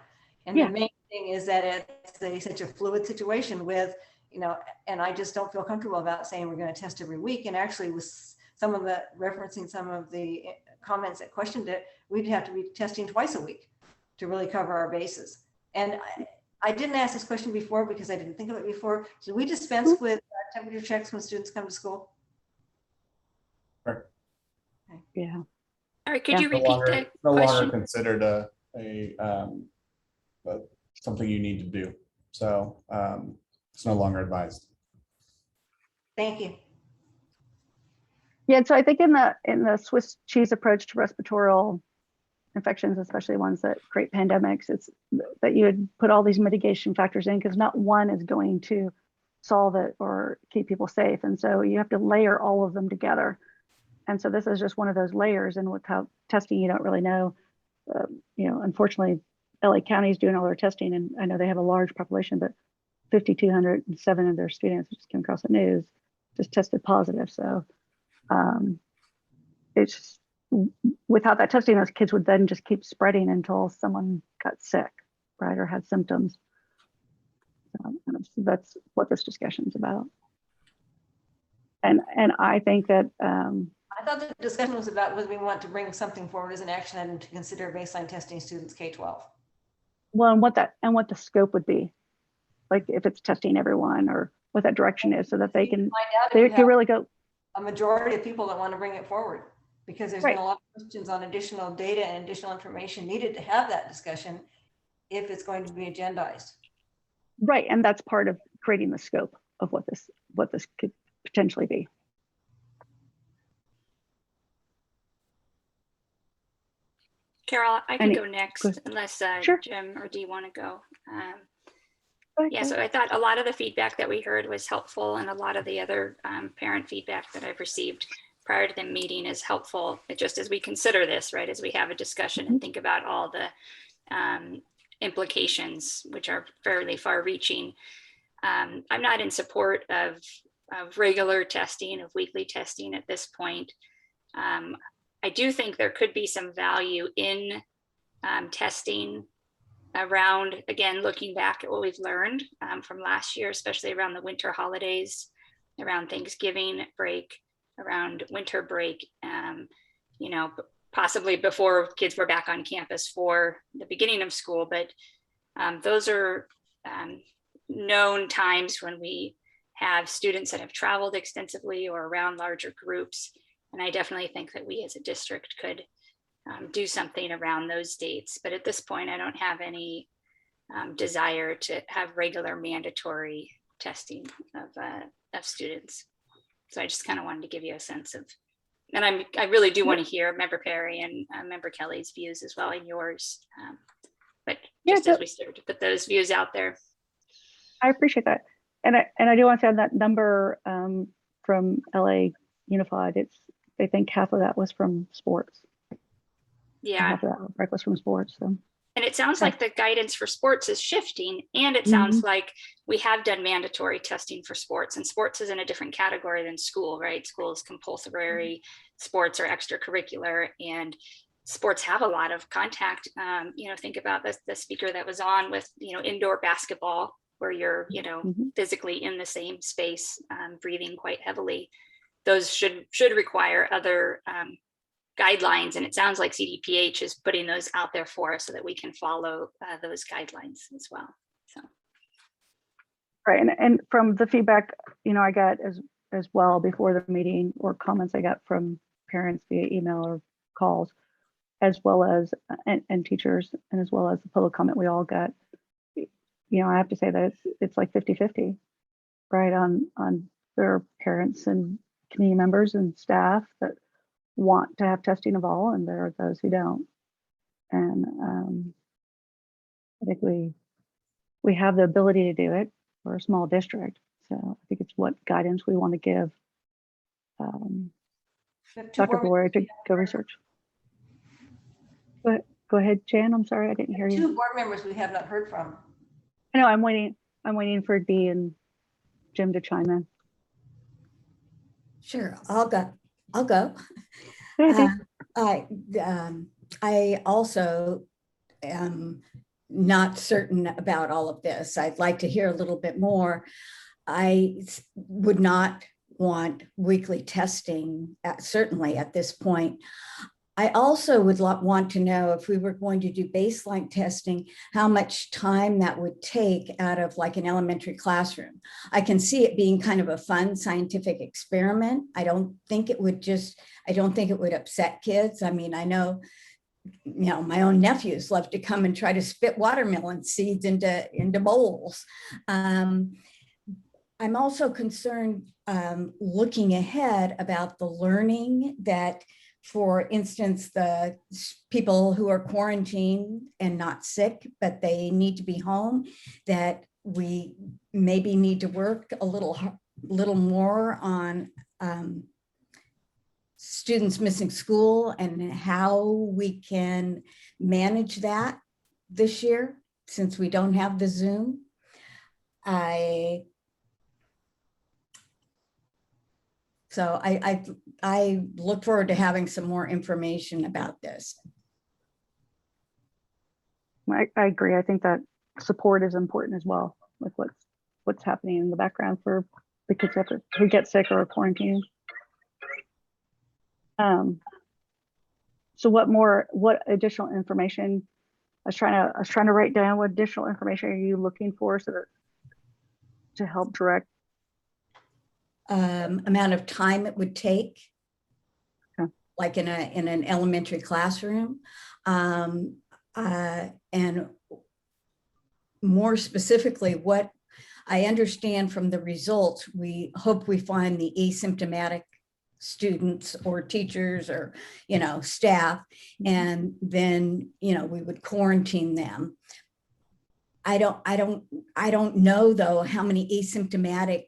And yeah. The main thing is that it's such a fluid situation with, you know, and I just don't feel comfortable about saying we're going to test every week. And actually with some of the, referencing some of the comments that questioned it, we'd have to be testing twice a week to really cover our bases. And I didn't ask this question before because I didn't think of it before. Should we dispense with temperature checks when students come to school? Yeah. All right, could you No repeat longer, that no longer question? considered a something you need to do. So it's no longer advised. Thank you. Yeah, so I think in the Swiss cheese approach to respiratory infections, especially ones that create pandemics, it's that you would put all these mitigation factors in because not one is going to solve it or keep people safe. And so you have to layer all of them together. And so this is just one of those layers. And without testing, you don't really know. You know, unfortunately, LA County is doing all their testing, and I know they have a large population, but 5,207 of their students just came across the news just tested positive. So it's without that testing, those kids would then just keep spreading until someone got sick, right, or had symptoms. So that's what this discussion is about. And I think that I thought the discussion was about whether we want to bring something forward as an action item to consider baseline testing students K-12. well, and what the scope would be, like if it's testing everyone or what that direction is, so that they can really go. A majority of people that want to bring it forward, because there's Right. been a lot of questions on additional data and additional information needed to have that discussion if it's going to be agendized. Right, and that's part of creating the scope of what this could potentially be. Carol, I can go next unless Sure. Jim or Dee want to go. Yeah, so I thought a lot of the feedback that we heard was helpful, and a lot of the other parent feedback that I've received prior to the meeting is helpful. It just as we consider this, right, as we have a discussion and think about all the implications, which are fairly far-reaching. I'm not in support of regular testing, of weekly testing at this point. I do think there could be some value in testing around, again, looking back at what we've learned from last year, especially around the winter holidays, around Thanksgiving break, around winter break, you know, possibly before kids were back on campus for the beginning of school. But those are known times when we have students that have traveled extensively or around larger groups. And I definitely think that we as a district could do something around those dates. But at this point, I don't have any desire to have regular mandatory testing of students. So I just kind of wanted to give you a sense of, and I really do want to hear Member Perry and Member Kelly's views as well, and yours. But just as we start to put those views out there. I appreciate that. And I do want to say on that number from LA Unified, they think half of that was from sports. Yeah. Half of that was from sports. So. And it sounds like the guidance for sports is shifting, and it sounds like we have done mandatory testing for sports, and sports is in a different category than school, right? School is compulsory, sports are extracurricular, and sports have a lot of contact. You know, think about the speaker that was on with, you know, indoor basketball, where you're, you know, physically in the same space, breathing quite heavily. Those should require other guidelines, and it sounds like CDPH is putting those out there for us so that we can follow those guidelines as well. So, right, and from the feedback, you know, I got as well before the meeting, or comments I got from parents via email or calls, as well as and teachers, and as well as the public comment we all got. You know, I have to say that it's like 50-50, right, on their parents and community members and staff that want to have testing of all, and there are those who don't. And I think we have the ability to do it. We're a small district, so I think it's what guidance we want to give Dr. Gloria to go research. Go ahead, Jan. I'm sorry, I didn't hear you. 2 board members we have not heard from. I know, I'm waiting for Dee and Jim to chime in. Sure, I'll go. I also am not certain about all of this. I'd like to hear a little bit more. would not want weekly testing, certainly at this point. I also would want to know if we were going to do baseline testing, how much time that would take out of like an elementary classroom. I can see it being kind of a fun scientific experiment. I don't think it would upset kids. I mean, I know, my own nephews love to come and try to spit watermelon seeds into bowls. I'm also concerned looking ahead about the learning that, for instance, the people who are quarantined and not sick, but they need to be home, that we maybe need to work a little more on students missing school and how we can manage that this year, since we don't have the Zoom. So I look forward to having some more information about this. I agree. I think that support is important as well, with what's happening in the background for the kids who get sick or are quarantined. So what additional information? I was trying to write down what additional information are you looking for to help direct amount of time it would take, like in an elementary classroom, and more specifically, what I understand from the results, we hope we find the asymptomatic students or teachers or staff, and then we would quarantine them. I don't know though how many asymptomatic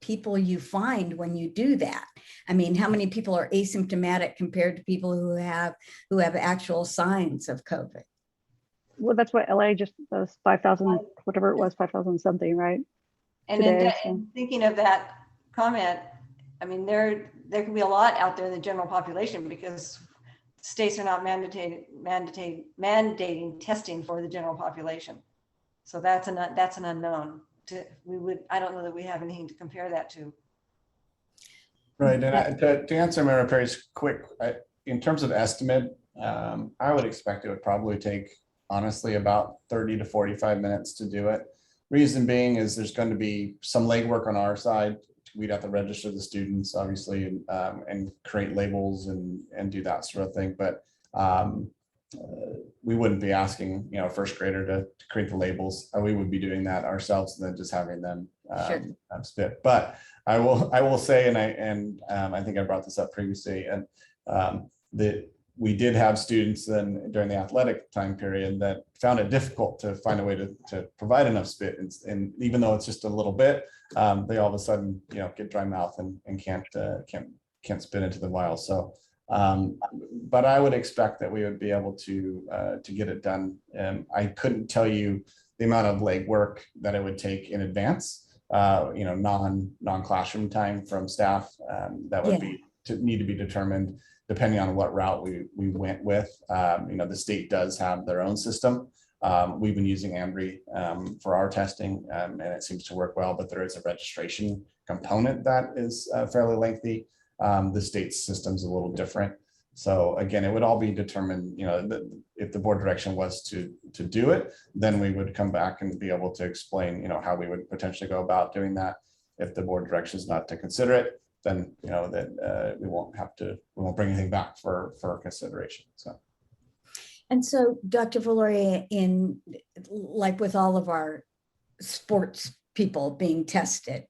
people you find when you do that. I mean, how many people are asymptomatic compared to people who have actual signs of COVID? Well, that's what LA just does, 5,000, whatever it was, 5,000 something, right? And in thinking of that comment, I mean, there can be a lot out there in the general population because states are not mandating testing for the general population. So that's an unknown. I don't know that we have anything to compare that to. Right, and to answer Mara Perry's quick, in terms of estimate, I would expect it would probably take, honestly, about 30 to 45 minutes to do it. Reason being is there's going to be some legwork on our side. We'd have to register the students, obviously, and create labels and do that sort of thing. But we wouldn't be asking, a first grader to create the labels. We would be doing that ourselves and then just having them spit. But I will say, and I think I brought this up previously, and that we did have students then during the athletic time period that found it difficult to find a way to provide enough spit, and even though it's just a little bit, they all of a sudden get dry mouth and can't spit into the vial. So but I would expect that we would be able to get it done. I couldn't tell you the amount of legwork that it would take in advance, non-classroom time from staff, that would need to be determined depending on what route we went with. The state does have their own system. We've been using Ambry for our testing, and it seems to work well, but there is a registration component that is fairly lengthy. The state's system's a little different. So again, it would all be determined, if the board direction was to do it, then we would come back and be able to explain, how we would potentially go about doing that. If the board direction is not to consider it, then, we won't bring anything back for consideration. So. And so, Dr. Valoria, like with all of our sports people being tested,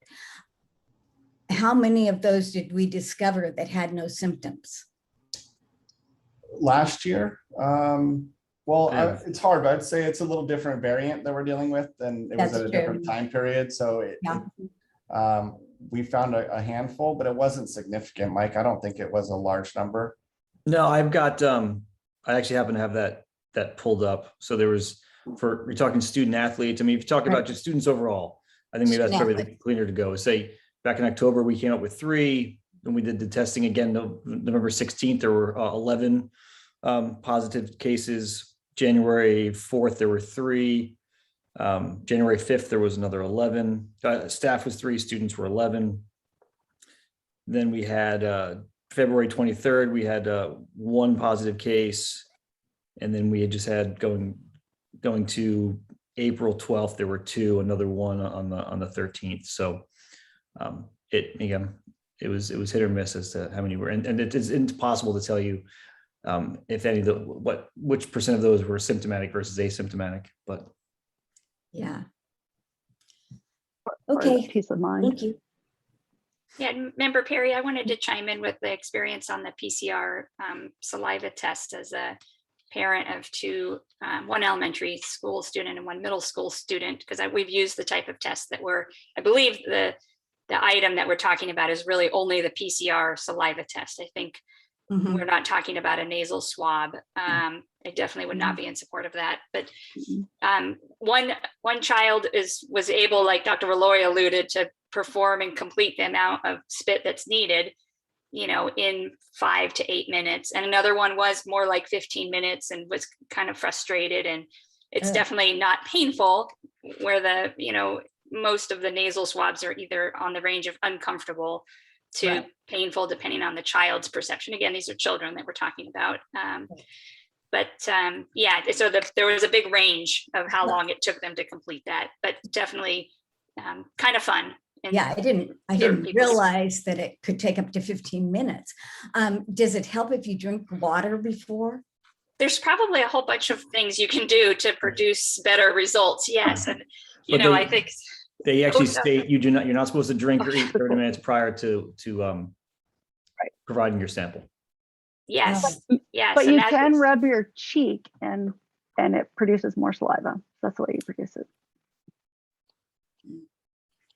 how many of those did we discover that had no symptoms? Last year, it's hard, but I'd say it's a little different variant that we're dealing with, and it was at a different time period. So we found a handful, but it wasn't significant. Mike, I don't think it was a large number. No, I've got, I actually happen to have that pulled up. So there was, we're talking student athletes. I mean, if you talk about just students overall, I think maybe that's probably the cleaner to go. Say back in October, we came up with 3, and we did the testing again, November 16th, there were 11 positive cases. January 4th, there were 3. January 5th, there was another 11. Staff was 3, students were 11. Then we had February 23rd, we had 1 positive case. And then we had just had going to April 12th, there were 2, another 1 on the 13th. So it was hit or miss as to how many were, and it's impossible to tell you if any of which percent of those were symptomatic versus asymptomatic, but Yeah. Or Okay. peace of mind. Thank you. Yeah, and Member Perry, I wanted to chime in with the experience on the PCR saliva test as a parent of 2, 1 elementary school student and 1 middle school student, because we've used the type of test that I believe the item that we're talking about is really only the PCR saliva test. I think we're not talking about a nasal swab. I definitely would not be in support of that. But one child was able, like Dr. Valori alluded, to perform and complete the amount of spit that's needed, in 5 to 8 minutes. And another one was more like 15 minutes and was kind of frustrated. And it's definitely not painful, where most of the nasal swabs are either on the range of uncomfortable to painful, depending on the child's perception. Again, these are children that we're talking about. So there was a big range of how long it took them to complete that, but definitely kind of fun. Yeah, I didn't realize that it could take up to 15 minutes. Does it help if you drink water before? There's probably a whole bunch of things you can do to produce better results. Yes. And, I think they actually state you're not supposed to drink or eat 30 minutes prior to providing your sample. Yes. Yes. But you can rub your cheek and it produces more saliva. That's the way you produce it.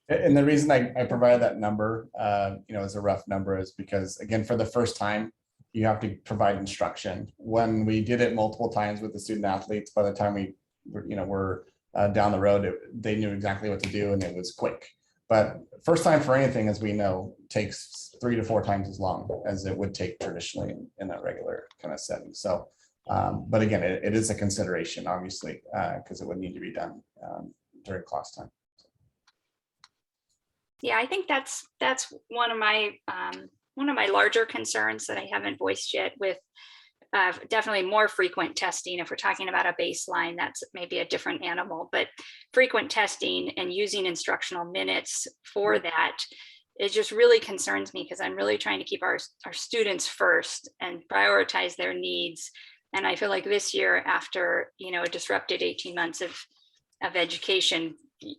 And the reason I provided that number, as a rough number, is because, again, for the first time, you have to provide instruction. When we did it multiple times with the student athletes, by the time we were down the road, they knew exactly what to do, and it was quick. But first time for anything, as we know, takes 3 to 4 times as long as it would take traditionally in a regular kind of setting. So, but again, it is a consideration, obviously, because it would need to be done during class time. Yeah, I think that's one of my larger concerns that I haven't voiced yet, with definitely more frequent testing. If we're talking about a baseline, that's maybe a different animal, but frequent testing and using instructional minutes for that, it just really concerns me, because I'm really trying to keep our students first and prioritize their needs. And I feel like this year, after a disrupted 18 months of education,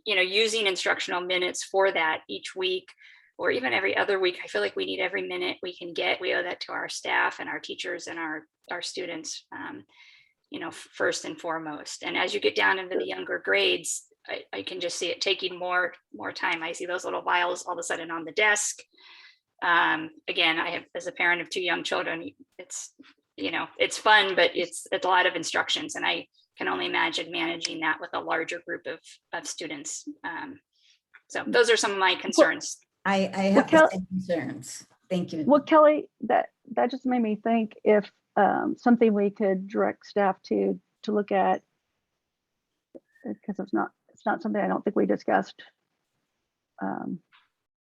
using instructional minutes for that each week, or even every other week, I feel like we need every minute we can get. We owe that to our staff and our teachers and our students, first and foremost. And as you get down into the younger grades, I can just see it taking more time. I see those little vials all of a sudden on the desk. Again, I have, as a parent of 2 young children, it's fun, but it's a lot of instructions, and I can only imagine managing that with a larger group of students. So those are some of my concerns. I have the same concerns. Thank you. Well, Kelly, that just made me think if something we could direct staff to look at, because it's not something I don't think we discussed in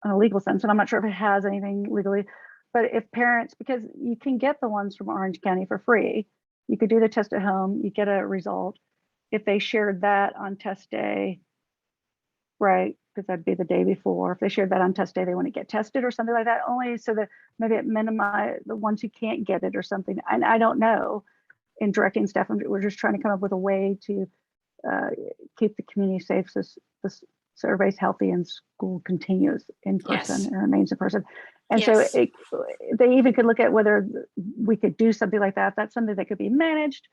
a legal sense, and I'm not sure if it has anything legally, but if parents, because you can get the ones from Orange County for free, you could do the test at home, you get a result. If they shared that on test day, right, because that'd be the day before, if they shared that on test day, they want to get tested or something like that, only so that maybe it minimize the ones who can't get it or something. And I don't know, in directing staff, we're just trying to come up with a way to keep the community safe, so everybody's healthy and school continues in person and remains in person. And so they even could look at whether we could do something like that. If that's something that could be managed,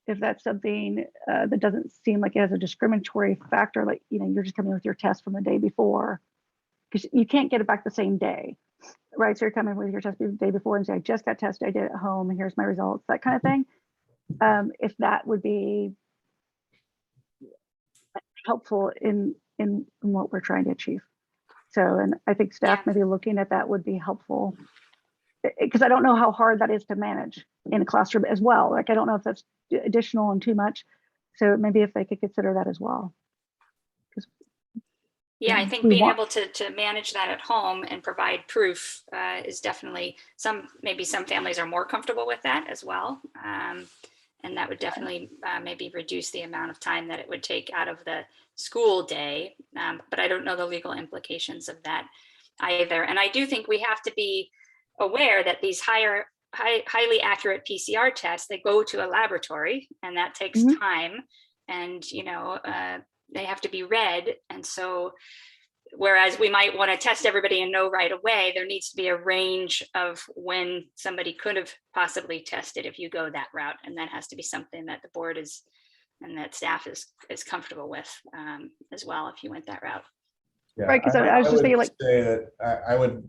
if that's something that doesn't seem like it has a discriminatory factor, like, you're just coming with your test from the day before, because you can't get it back the same day, right? So you're coming with your test the day before and say, I just got tested, I did it at home, and here's my results, that kind of thing. If that would be helpful in what we're trying to achieve. So, and I think staff maybe looking at that would be helpful, because I don't know how hard that is to manage in a classroom as well. Like, I don't know if that's additional and too much. So maybe if they could consider that as well. Yeah, I think We being want- able to manage that at home and provide proof is definitely maybe some families are more comfortable with that as well. And that would definitely maybe reduce the amount of time that it would take out of the school day. But I don't know the legal implications of that either. And I do think we have to be aware that these highly accurate PCR tests, they go to a laboratory and that takes time. And, you know, they have to be read. And so, whereas we might want to test everybody and know right away, there needs to be a range of when somebody could have possibly tested if you go that route. And that has to be something that the board is and that staff is comfortable with as well, if you went that route. Yeah, Right, 'cause I was just would thinking, like- say that I would,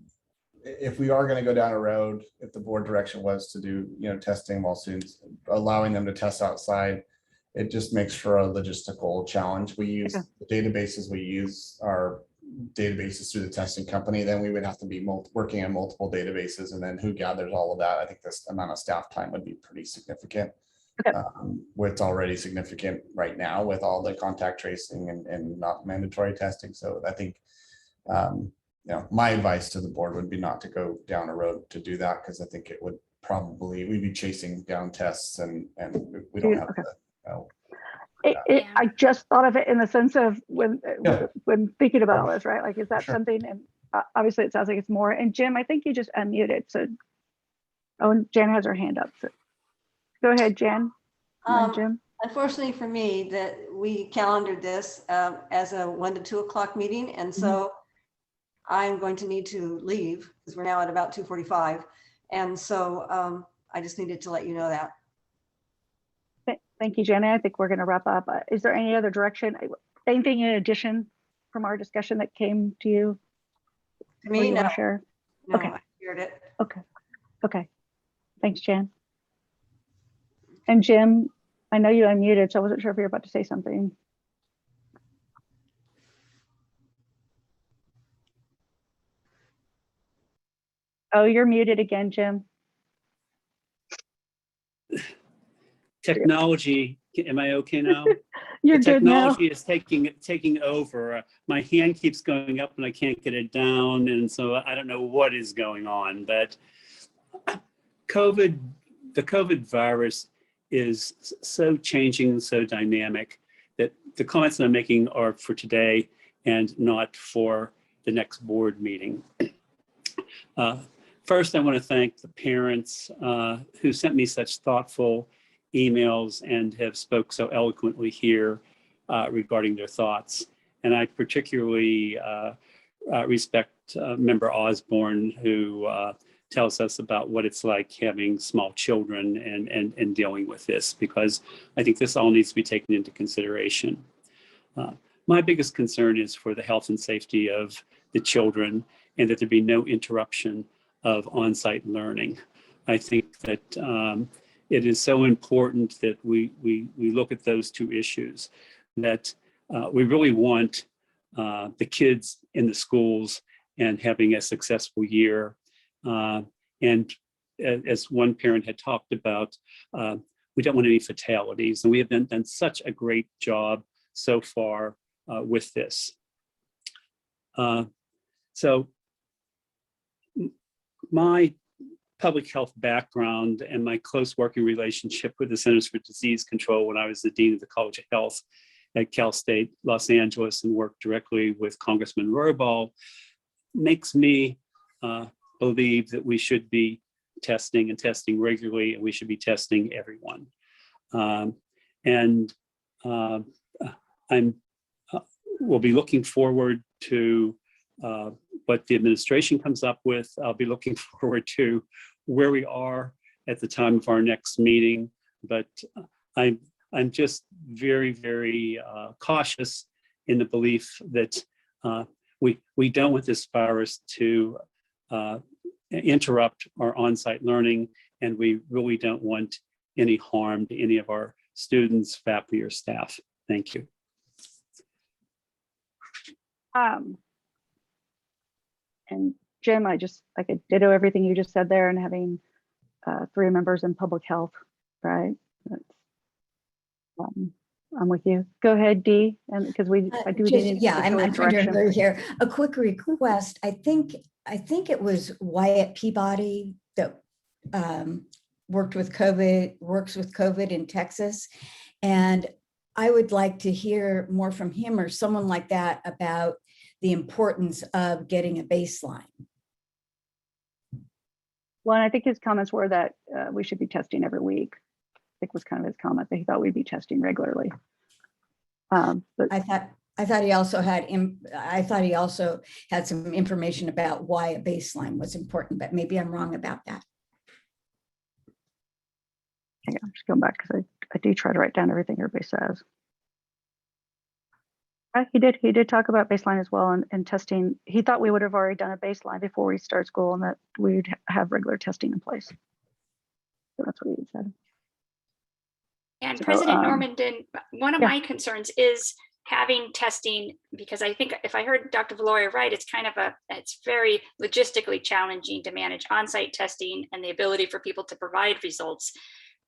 if we are going to go down a road, if the board direction was to do, you know, testing while students, allowing them to test outside, it just makes for a logistical challenge. We use the databases we use are databases through the testing company. Then we would have to be working on multiple databases, and then who gathers all of that? I think this amount of staff time would be pretty significant. What's already significant right now with all the contact tracing and not mandatory testing. So I think, you know, my advice to the board would be not to go down a road to do that, because I think it would probably, we'd be chasing down tests and we don't have the, I just thought of it in the sense of when thinking about all this, right? Like, is that something? And obviously, it sounds like it's more. And Jim, I think you just unmuted. So, and Jan has her hand up. So, go ahead, Jan. Jim. Unfortunately for me, that we calendared this as a 1 to 2 o'clock meeting, and so I'm going to need to leave because we're now at about 2:45, and so I just needed to let you know that. Thank you, Jenna. I think we're going to wrap up. Is there any other direction? Anything in addition from our discussion that came to you? To me, no. Share? No, Okay. I heard it. Okay. Thanks, Jan. And Jim, I know you unmuted, so I wasn't sure if you were about to say something. Oh, you're muted again, Jim. Technology, am I okay now? You're the good now. technology is taking over. My hand keeps going up and I can't get it down, and so I don't know what is going on. But the COVID virus is so changing and so dynamic that the comments that I'm making are for today and not for the next board meeting. First, I want to thank the parents who sent me such thoughtful emails and have spoke so eloquently here regarding their thoughts. And I particularly respect Member Osborne, who tells us about what it's like having small children and dealing with this, because I think this all needs to be taken into consideration. My biggest concern is for the health and safety of the children, and that there be no interruption of on-site learning. I think that it is so important that we look at those two issues, that we really want the kids in the schools and having a successful year. And as one parent had talked about, we don't want any fatalities. And we have done such a great job so far with this. So my public health background and my close working relationship with the Centers for Disease Control when I was the Dean of the College of Health at Cal State Los Angeles and worked directly with Congressman Roybal makes me believe that we should be testing and testing regularly, and we should be testing everyone. We'll be looking forward to what the administration comes up with. I'll be looking forward to where we are at the time of our next meeting, but I'm just very, very cautious in the belief that we don't want this virus to interrupt our on-site learning, and we really don't want any harm to any of our students, faculty, or staff. Thank you. And Jim, I could ditto everything you just said there, and having 3 members in public health, right? That's, I'm with you. Go ahead, Dee, and because I do need Yeah, I'm trying to direction. remember here. A quick request. I think it was Wyatt Peabody that works with COVID in Texas. And I would like to hear more from him or someone like that about the importance of getting a baseline. Well, and I think his comments were that we should be testing every week. I think was kind of his comment that he thought we'd be testing regularly. But I thought he also had some information about why a baseline was important, but maybe I'm wrong about that. hang on, I'm just going back because I do try to write down everything everybody says. He did talk about baseline as well and testing. He thought we would have already done a baseline before we start school and that we'd have regular testing in place. So that's what he said. And So, President Normandin, one of yeah. my concerns is having testing, because I think if I heard Dr. Valoria right, it's very logistically challenging to manage on-site testing and the ability for people to provide results.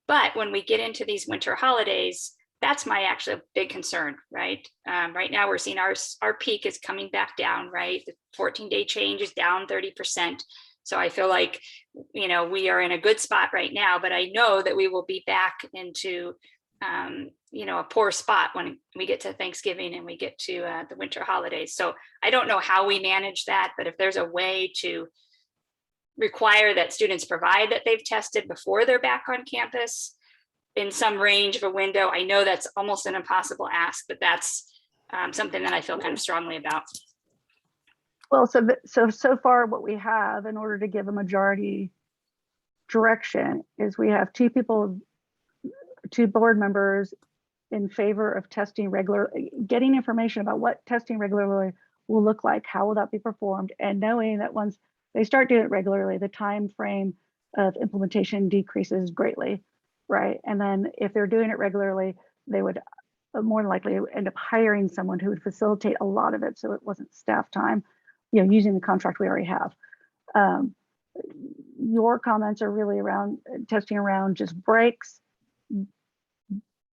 But when we get into these winter holidays, that's my actual big concern, right? Right now we're seeing our peak is coming back down, right? The 14-day change is down 30%. So I feel like, we are in a good spot right now, but I know that we will be back into, a poor spot when we get to Thanksgiving and we get to the winter holidays. So I don't know how we manage that, but if there's a way to require that students provide that they've tested before they're back on campus in some range of a window, I know that's almost an impossible ask, but that's something that I feel kind of strongly about. Well, so far what we have in order to give a majority direction is we have two board members in favor of testing getting information about what testing regularly will look like, how will that be performed, and knowing that once they start doing it regularly, the time frame of implementation decreases greatly, right? And then if they're doing it regularly, they would more than likely end up hiring someone who would facilitate a lot of it so it wasn't staff time, using the contract we already have. Your comments are really around testing around just breaks.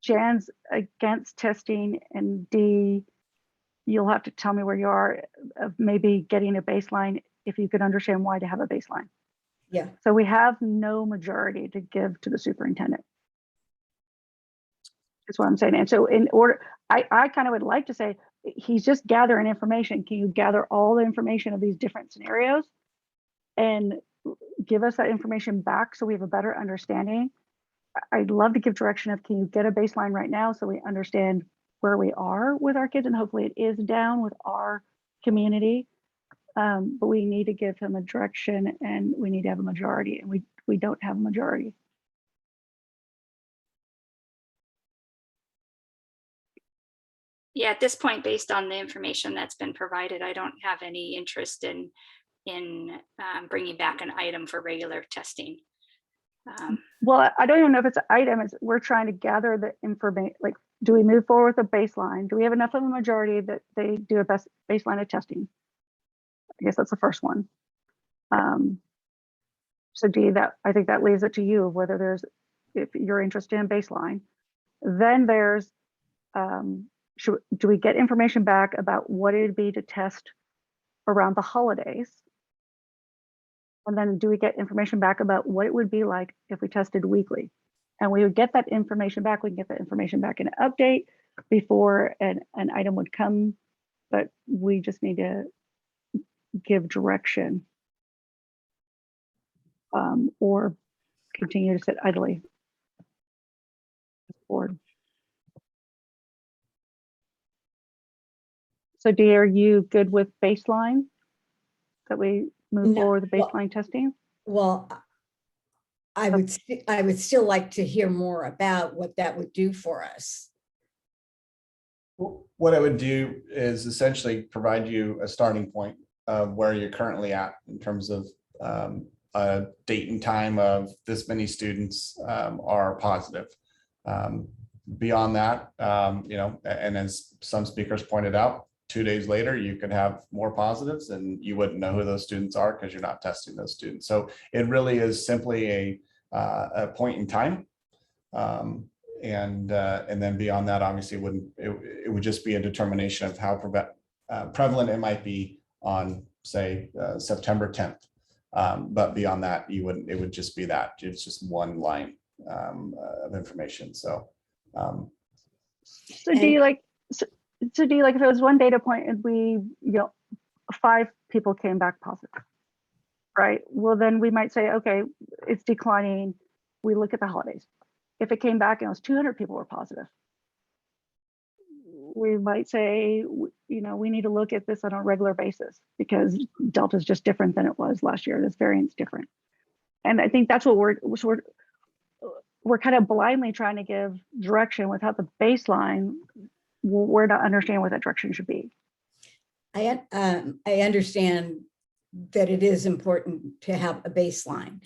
Jan's against testing, and D, you'll have to tell me where you are of maybe getting a baseline if you could understand why to have a baseline. Yeah. So we have no majority to give to the superintendent. That's what I'm saying. And so in order, I kind of would like to say, he's just gathering information. Can you gather all the information of these different scenarios and give us that information back so we have a better understanding? I'd love to give direction of, can you get a baseline right now so we understand where we are with our kids, and hopefully it is down with our community. But we need to give him a direction and we need to have a majority, and we don't have a majority. Yeah, at this point, based on the information that's been provided, I don't have any interest in bringing back an item for regular testing. Well, I don't even know if it's an item. We're trying to gather the information. Like, do we move forward with a baseline? Do we have enough of a majority that they do a baseline of testing? I guess that's the first one. So D, I think that leaves it to you of whether if you're interested in baseline. Then there's, do we get information back about what it'd be to test around the holidays? And then do we get information back about what it would be like if we tested weekly? And we would get that information back. We can get that information back in an update before an item would come, but we just need to give direction or continue to sit idly. Board. So Dee, are you good with baseline? That we move forward with baseline testing? Well, I would still like to hear more about what that would do for us. What I would do is essentially provide you a starting point of where you're currently at in terms of a date and time of this many students are positive. Beyond that, and as some speakers pointed out, 2 days later, you could have more positives and you wouldn't know who those students are because you're not testing those students. So it really is simply a point in time. And then beyond that, obviously, it would just be a determination of how prevalent it might be on, say, September 10th. But beyond that, it would just be that. It's just one line of information. So. So do you like, so do you like, if it was one data point and we, 5 people came back positive, right? Well, then we might say, okay, it's declining. We look at the holidays. If it came back and it was 200 people were positive, we might say, we need to look at this on a regular basis because Delta is just different than it was last year. This variant's different. And I think that's what we're kind of blindly trying to give direction without the baseline. We're not understanding what that direction should be. I understand that it is important to have a baseline.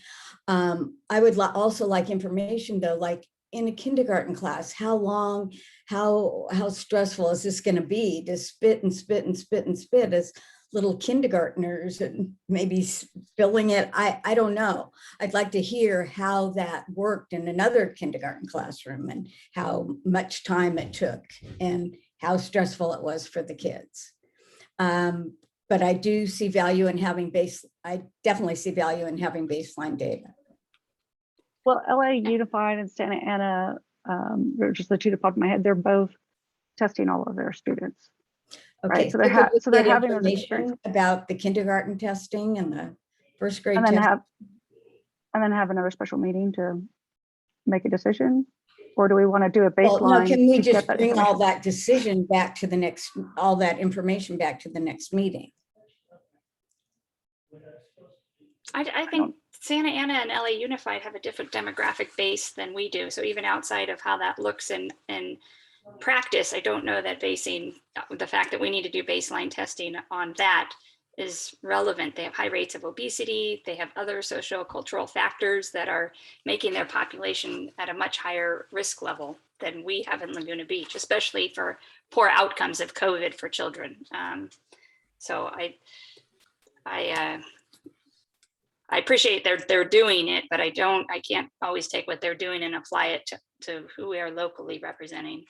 I would also like information though, like in a kindergarten class, how long, how stressful is this going to be to spit and spit and spit and spit as little kindergartners and maybe spilling it? I don't know. I'd like to hear how that worked in another kindergarten classroom and how much time it took and how stressful it was for the kids. But I do see value in having I definitely see value in having baseline data. Well, LA Unified and Santa Ana, they're just the two that popped in my head. They're both testing all of their students. Okay, right? So they're having those information about the kindergarten testing and the first grade and then testing. have another special meeting to make a decision, or do we want to do a baseline? Well, no, can we to just get bring all that decision back to the next, all that information back to the next meeting? I think Santa Ana and LA Unified have a different demographic base than we do. So even outside of how that looks in practice, I don't know that basing the fact that we need to do baseline testing on that is relevant. They have high rates of obesity. They have other social cultural factors that are making their population at a much higher risk level than we have in Laguna Beach, especially for poor outcomes of COVID for children. So I appreciate they're doing it, but I can't always take what they're doing and apply it to who we are locally representing.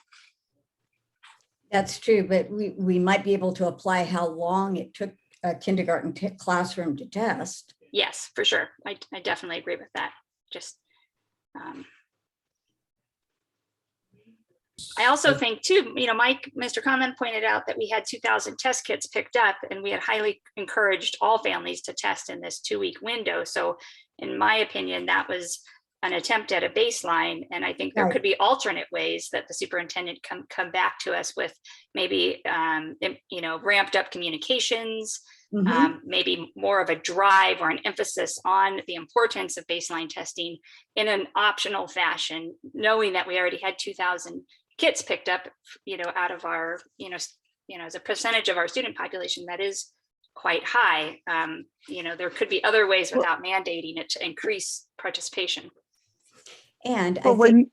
That's true, but we might be able to apply how long it took a kindergarten classroom to test. Yes, for sure. I definitely agree with that. Just I also think too, Mr. Conlon pointed out that we had 2,000 test kits picked up and we had highly encouraged all families to test in this 2-week window. So in my opinion, that was an attempt at a baseline. And I think there could be alternate ways that the superintendent can come back to us with maybe, ramped up communications, maybe more of a drive or an emphasis on the importance of baseline testing in an optional fashion, knowing that we already had 2,000 kits picked up, out of our, as a percentage of our student population, that is quite high. There could be other ways without mandating it to increase participation. And when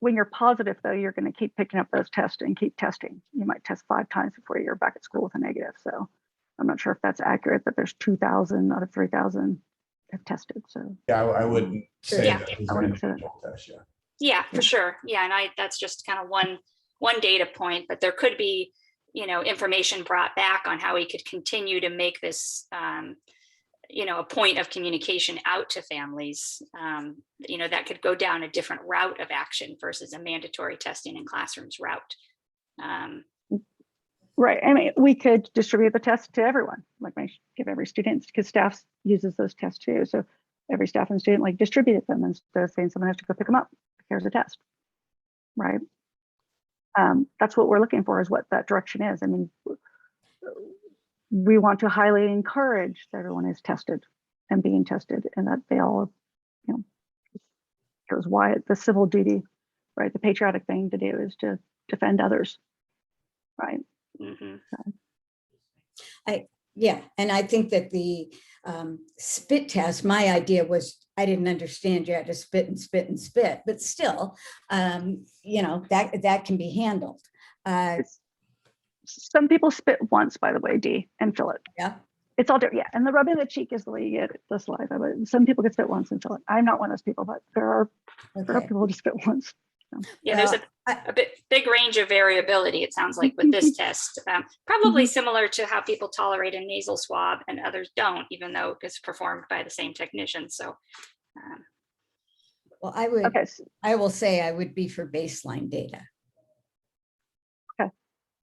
you're positive though, you're going to keep picking up those tests and keep testing. You might test 5 times before you're back at school with a negative. So I'm not sure if that's accurate, but there's 2,000 out of 3,000 have tested. So yeah, I wouldn't say Yeah. that was I an wouldn't say that. individual test, yeah. Yeah, for sure. Yeah, and that's just kind of one data point, but there could be, information brought back on how we could continue to make this, a point of communication out to families, that could go down a different route of action versus a mandatory testing in classrooms route. Right. I mean, we could distribute the test to everyone, like give every student, because staff uses those tests too. So every staff and student distributed them instead of saying someone has to go pick them up. Here's a test, right? That's what we're looking for, is what that direction is. I mean, we want to highly encourage that everyone is tested and being tested, and that they all, it was why the civil duty, right? The patriotic thing to do is to defend others, right? Mm-hmm. Yeah, and I think that the spit test, my idea was, I didn't understand you had to spit and spit and spit, but still, that can be handled. Some people spit once, by the way, Dee, and fill it. Yeah. It's all different. Yeah. And the rubbing the cheek is the way you get the saliva. But some people can spit once and fill it. I'm not one of those people, but there are people who just spit once. Yeah, there's a big range of variability, it sounds like, with this test. Probably similar to how people tolerate a nasal swab and others don't, even though it's performed by the same technician. So, Well, I will say I would be for baseline data. Okay,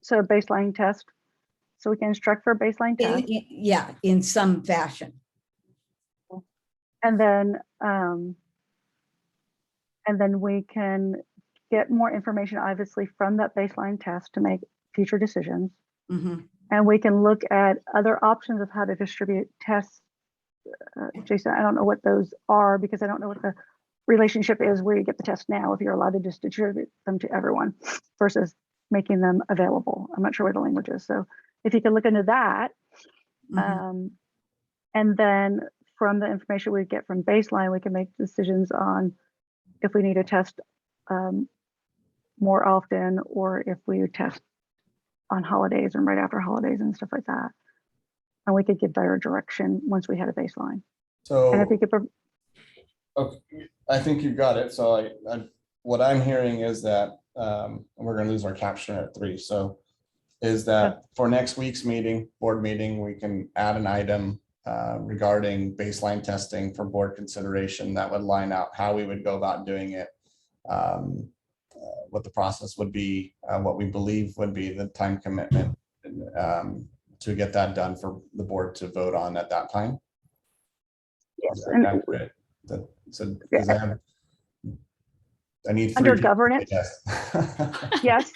so a baseline test. So we can instruct for a baseline test. Yeah, in some fashion. And then we can get more information, obviously, from that baseline test to make future decisions. Mm-hmm. And we can look at other options of how to distribute tests. Jason, I don't know what those are because I don't know what the relationship is where you get the test now, if you're allowed to just distribute them to everyone versus making them available. I'm not sure what the language is. So if you can look into that, and then from the information we get from baseline, we can make decisions on if we need to test more often, or if we test on holidays and right after holidays and stuff like that. And we could give better direction once we had a baseline. So, and if you could, okay, I think you've got it. So what I'm hearing is that we're going to lose our caption at 3. So is that for next week's board meeting, we can add an item regarding baseline testing for board consideration that would line out how we would go about doing it, what the process would be, what we believe would be the time commitment to get that done for the board to vote on at that time. Yes. So because I need 3 under governance. Yes.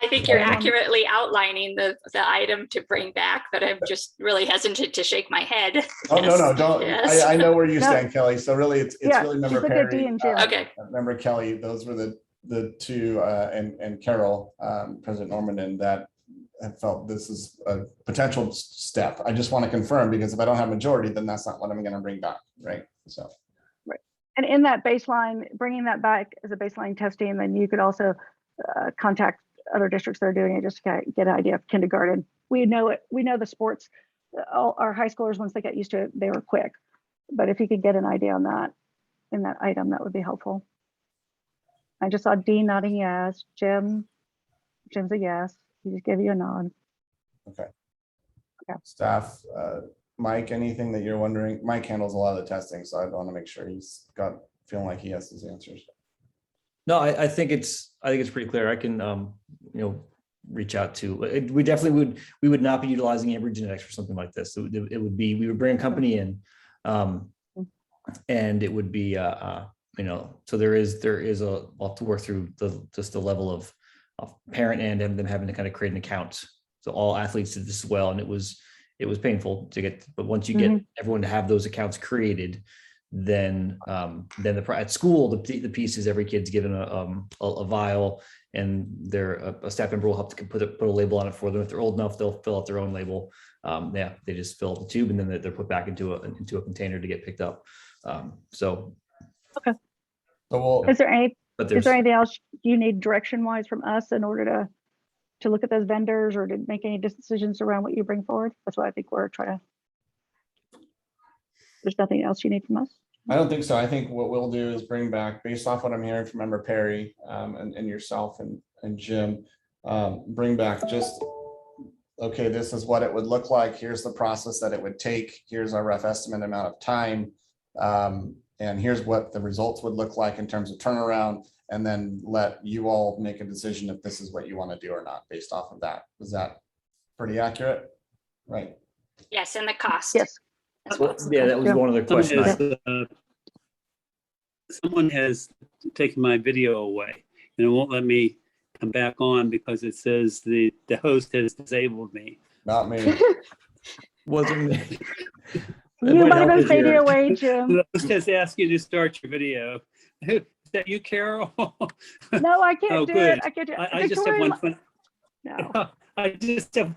I think you're accurately outlining the item to bring back, but I'm just really hesitant to shake my head. Oh, yes. No, don't. Yes. I know where you stand, Kelly. So really, it's really member Perry, okay. Member Kelly. Those were the 2, and Carol, President Norman, that have felt this is a potential step. I just want to confirm, because if I don't have majority, then that's not what I'm going to bring back, right? So. Right. And in that baseline, bringing that back as a baseline testing, then you could also contact other districts that are doing it just to get an idea of kindergarten. We know it. We know the sports. All our high schoolers, once they get used to it, they were quick. But if you could get an idea on that in that item, that would be helpful. I just saw Dean nodding yes. Jim's a yes. He just gave you a nod. Okay. Staff, Mike, anything that you're wondering? Mike handles a lot of the testing, so I want to make sure he's feeling like he has his answers. No, I think it's pretty clear. I can reach out to. We definitely would not be utilizing Ambry Genetics for something like this. It would be, we would bring a company in, and it would be so there is a lot to work through the level of parent and them having to kind of create an account. So all athletes did this as well, and it was painful to get. But once you get everyone to have those accounts created, then at school the piece is every kid's given a vial, and a staff member will have to put a label on it for them. If they're old enough, they'll fill out their own label. They just fill up the tube, and then they're put back into a container to get picked up. Okay. So is there anything else you need direction wise from us in order to look at those vendors or to make any decisions around what you bring forward? That's what I think we're trying to. There's nothing else you need from us? I don't think so. I think what we'll do is bring back, based off what I'm hearing from Member Perry and yourself and Jim, bring back just, okay, this is what it would look like. Here's the process that it would take. Here's our rough estimate amount of time. And here's what the results would look like in terms of turnaround. And then let you all make a decision if this is what you want to do or not based off of that. Was that pretty accurate? Right. Yes, and the cost. Yes. Yeah, that was one of the questions. Someone has taken my video away and it won't let me come back on because it says the host has disabled me. Not me. Wasn't me. You might have been fading away, Jim. The host has asked you to start your video. Is that you, Carol? No, I can't oh, do good. it. I can't do it. I just have one fun. No. I just have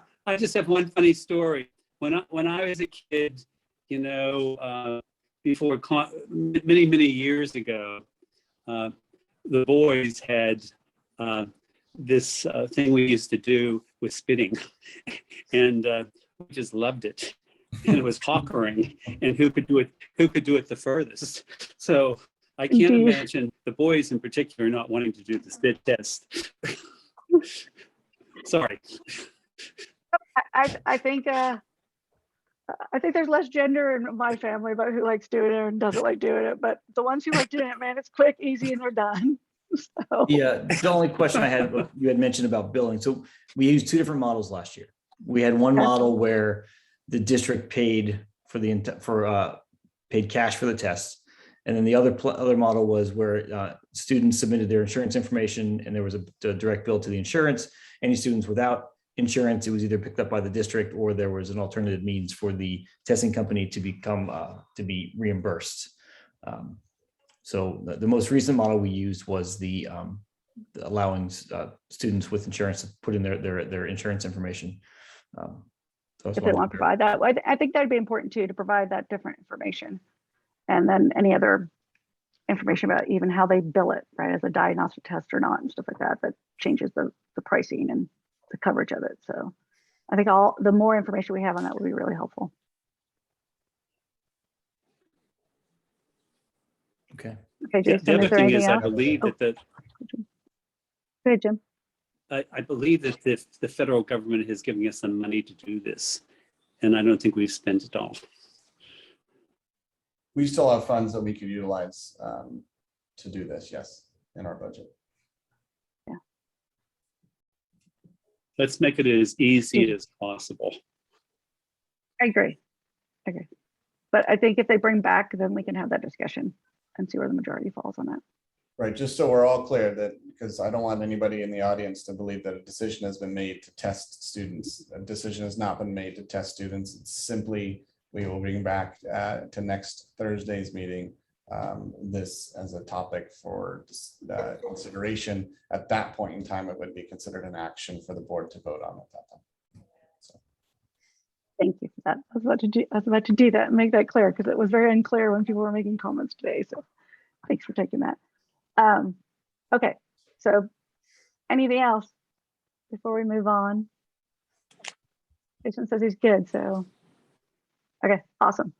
one funny story. When I was a kid, before many years ago, the boys had this thing we used to do with spitting, and we just loved it. And it was conquering, and who could do it the furthest. So I can't Do you- imagine the boys in particular not wanting to do the spit test. Sorry. I think there's less gender in my family about who likes doing it and doesn't like doing it. But the ones who like doing it, man, it's quick, easy, and they're done. So. Yeah, the only question I had, you had mentioned about billing. So we used two different models last year. We had one model where the district paid for paid cash for the tests. And then the other model was where students submitted their insurance information and there was a direct bill to the insurance. Any students without insurance, it was either picked up by the district or there was an alternative means for the testing company to be reimbursed. So the most recent model we used was the allowing students with insurance to put in their insurance information. If they want to provide that, I think that'd be important too, to provide that different information. And then any other information about even how they bill it, right, as a diagnostic test or not, and stuff like that, that changes the pricing and the coverage of it. So I think the more information we have on that would be really helpful. Okay. Okay, Jason, The other is there thing anything is, else? I believe that Go ahead, Jim. I believe that the federal government is giving us some money to do this, and I don't think we've spent it all. We still have funds that we could utilize to do this, yes, in our budget. Let's make it as easy as possible. I agree. But I think if they bring back, then we can have that discussion and see where the majority falls on that. Right, just so we're all clear that, because I don't want anybody in the audience to believe that a decision has been made to test students. A decision has not been made to test students. It's simply, we will bring back to next Thursday's meeting this as a topic for consideration. At that point in time, it would be considered an action for the board to vote on at that time. So. Thank you for that. I was about to do that and make that clear, because it was very unclear when people were making comments today. So thanks for taking that. Okay, so anything else before we move on? Jason says he's good, so okay, awesome.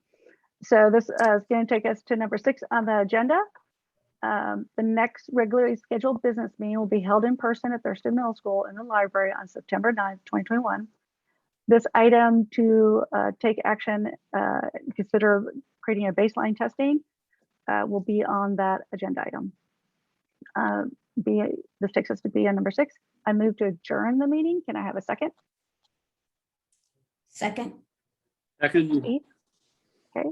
So this is going to take us to number 6 on the agenda. The next regularly scheduled business meeting will be held in person at Thurston Middle School in the library on September 9th, 2021. This item to take action, consider creating a baseline testing will be on that agenda item. This takes us to be on number 6. I move to adjourn the meeting. Can I have a second? Second. Second. Okay.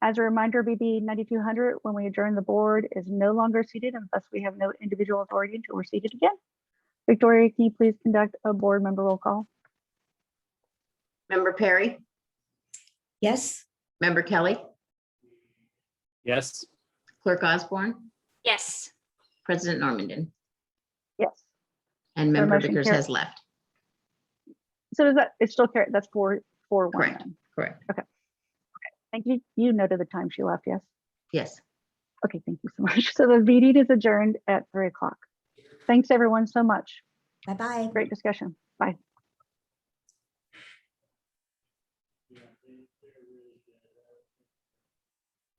As a reminder, BB 9200, when we adjourn, the board is no longer seated, and thus we have no individual authority until we're seated again. Victoria, can you please conduct a board member roll call? Member Perry? Yes. Member Kelly? Yes. Clerk Osborne? Yes. President Normandin? Yes. And Member motion Vickers carries. has left. So does that, it's still carried, that's 4-1 Correct. then. Correct. Okay. Thank you. You noted the time she left, yes? Yes. Okay, thank you so much. So the meeting is adjourned at 3 o'clock. Thanks everyone so much. Bye-bye. Great discussion. Bye.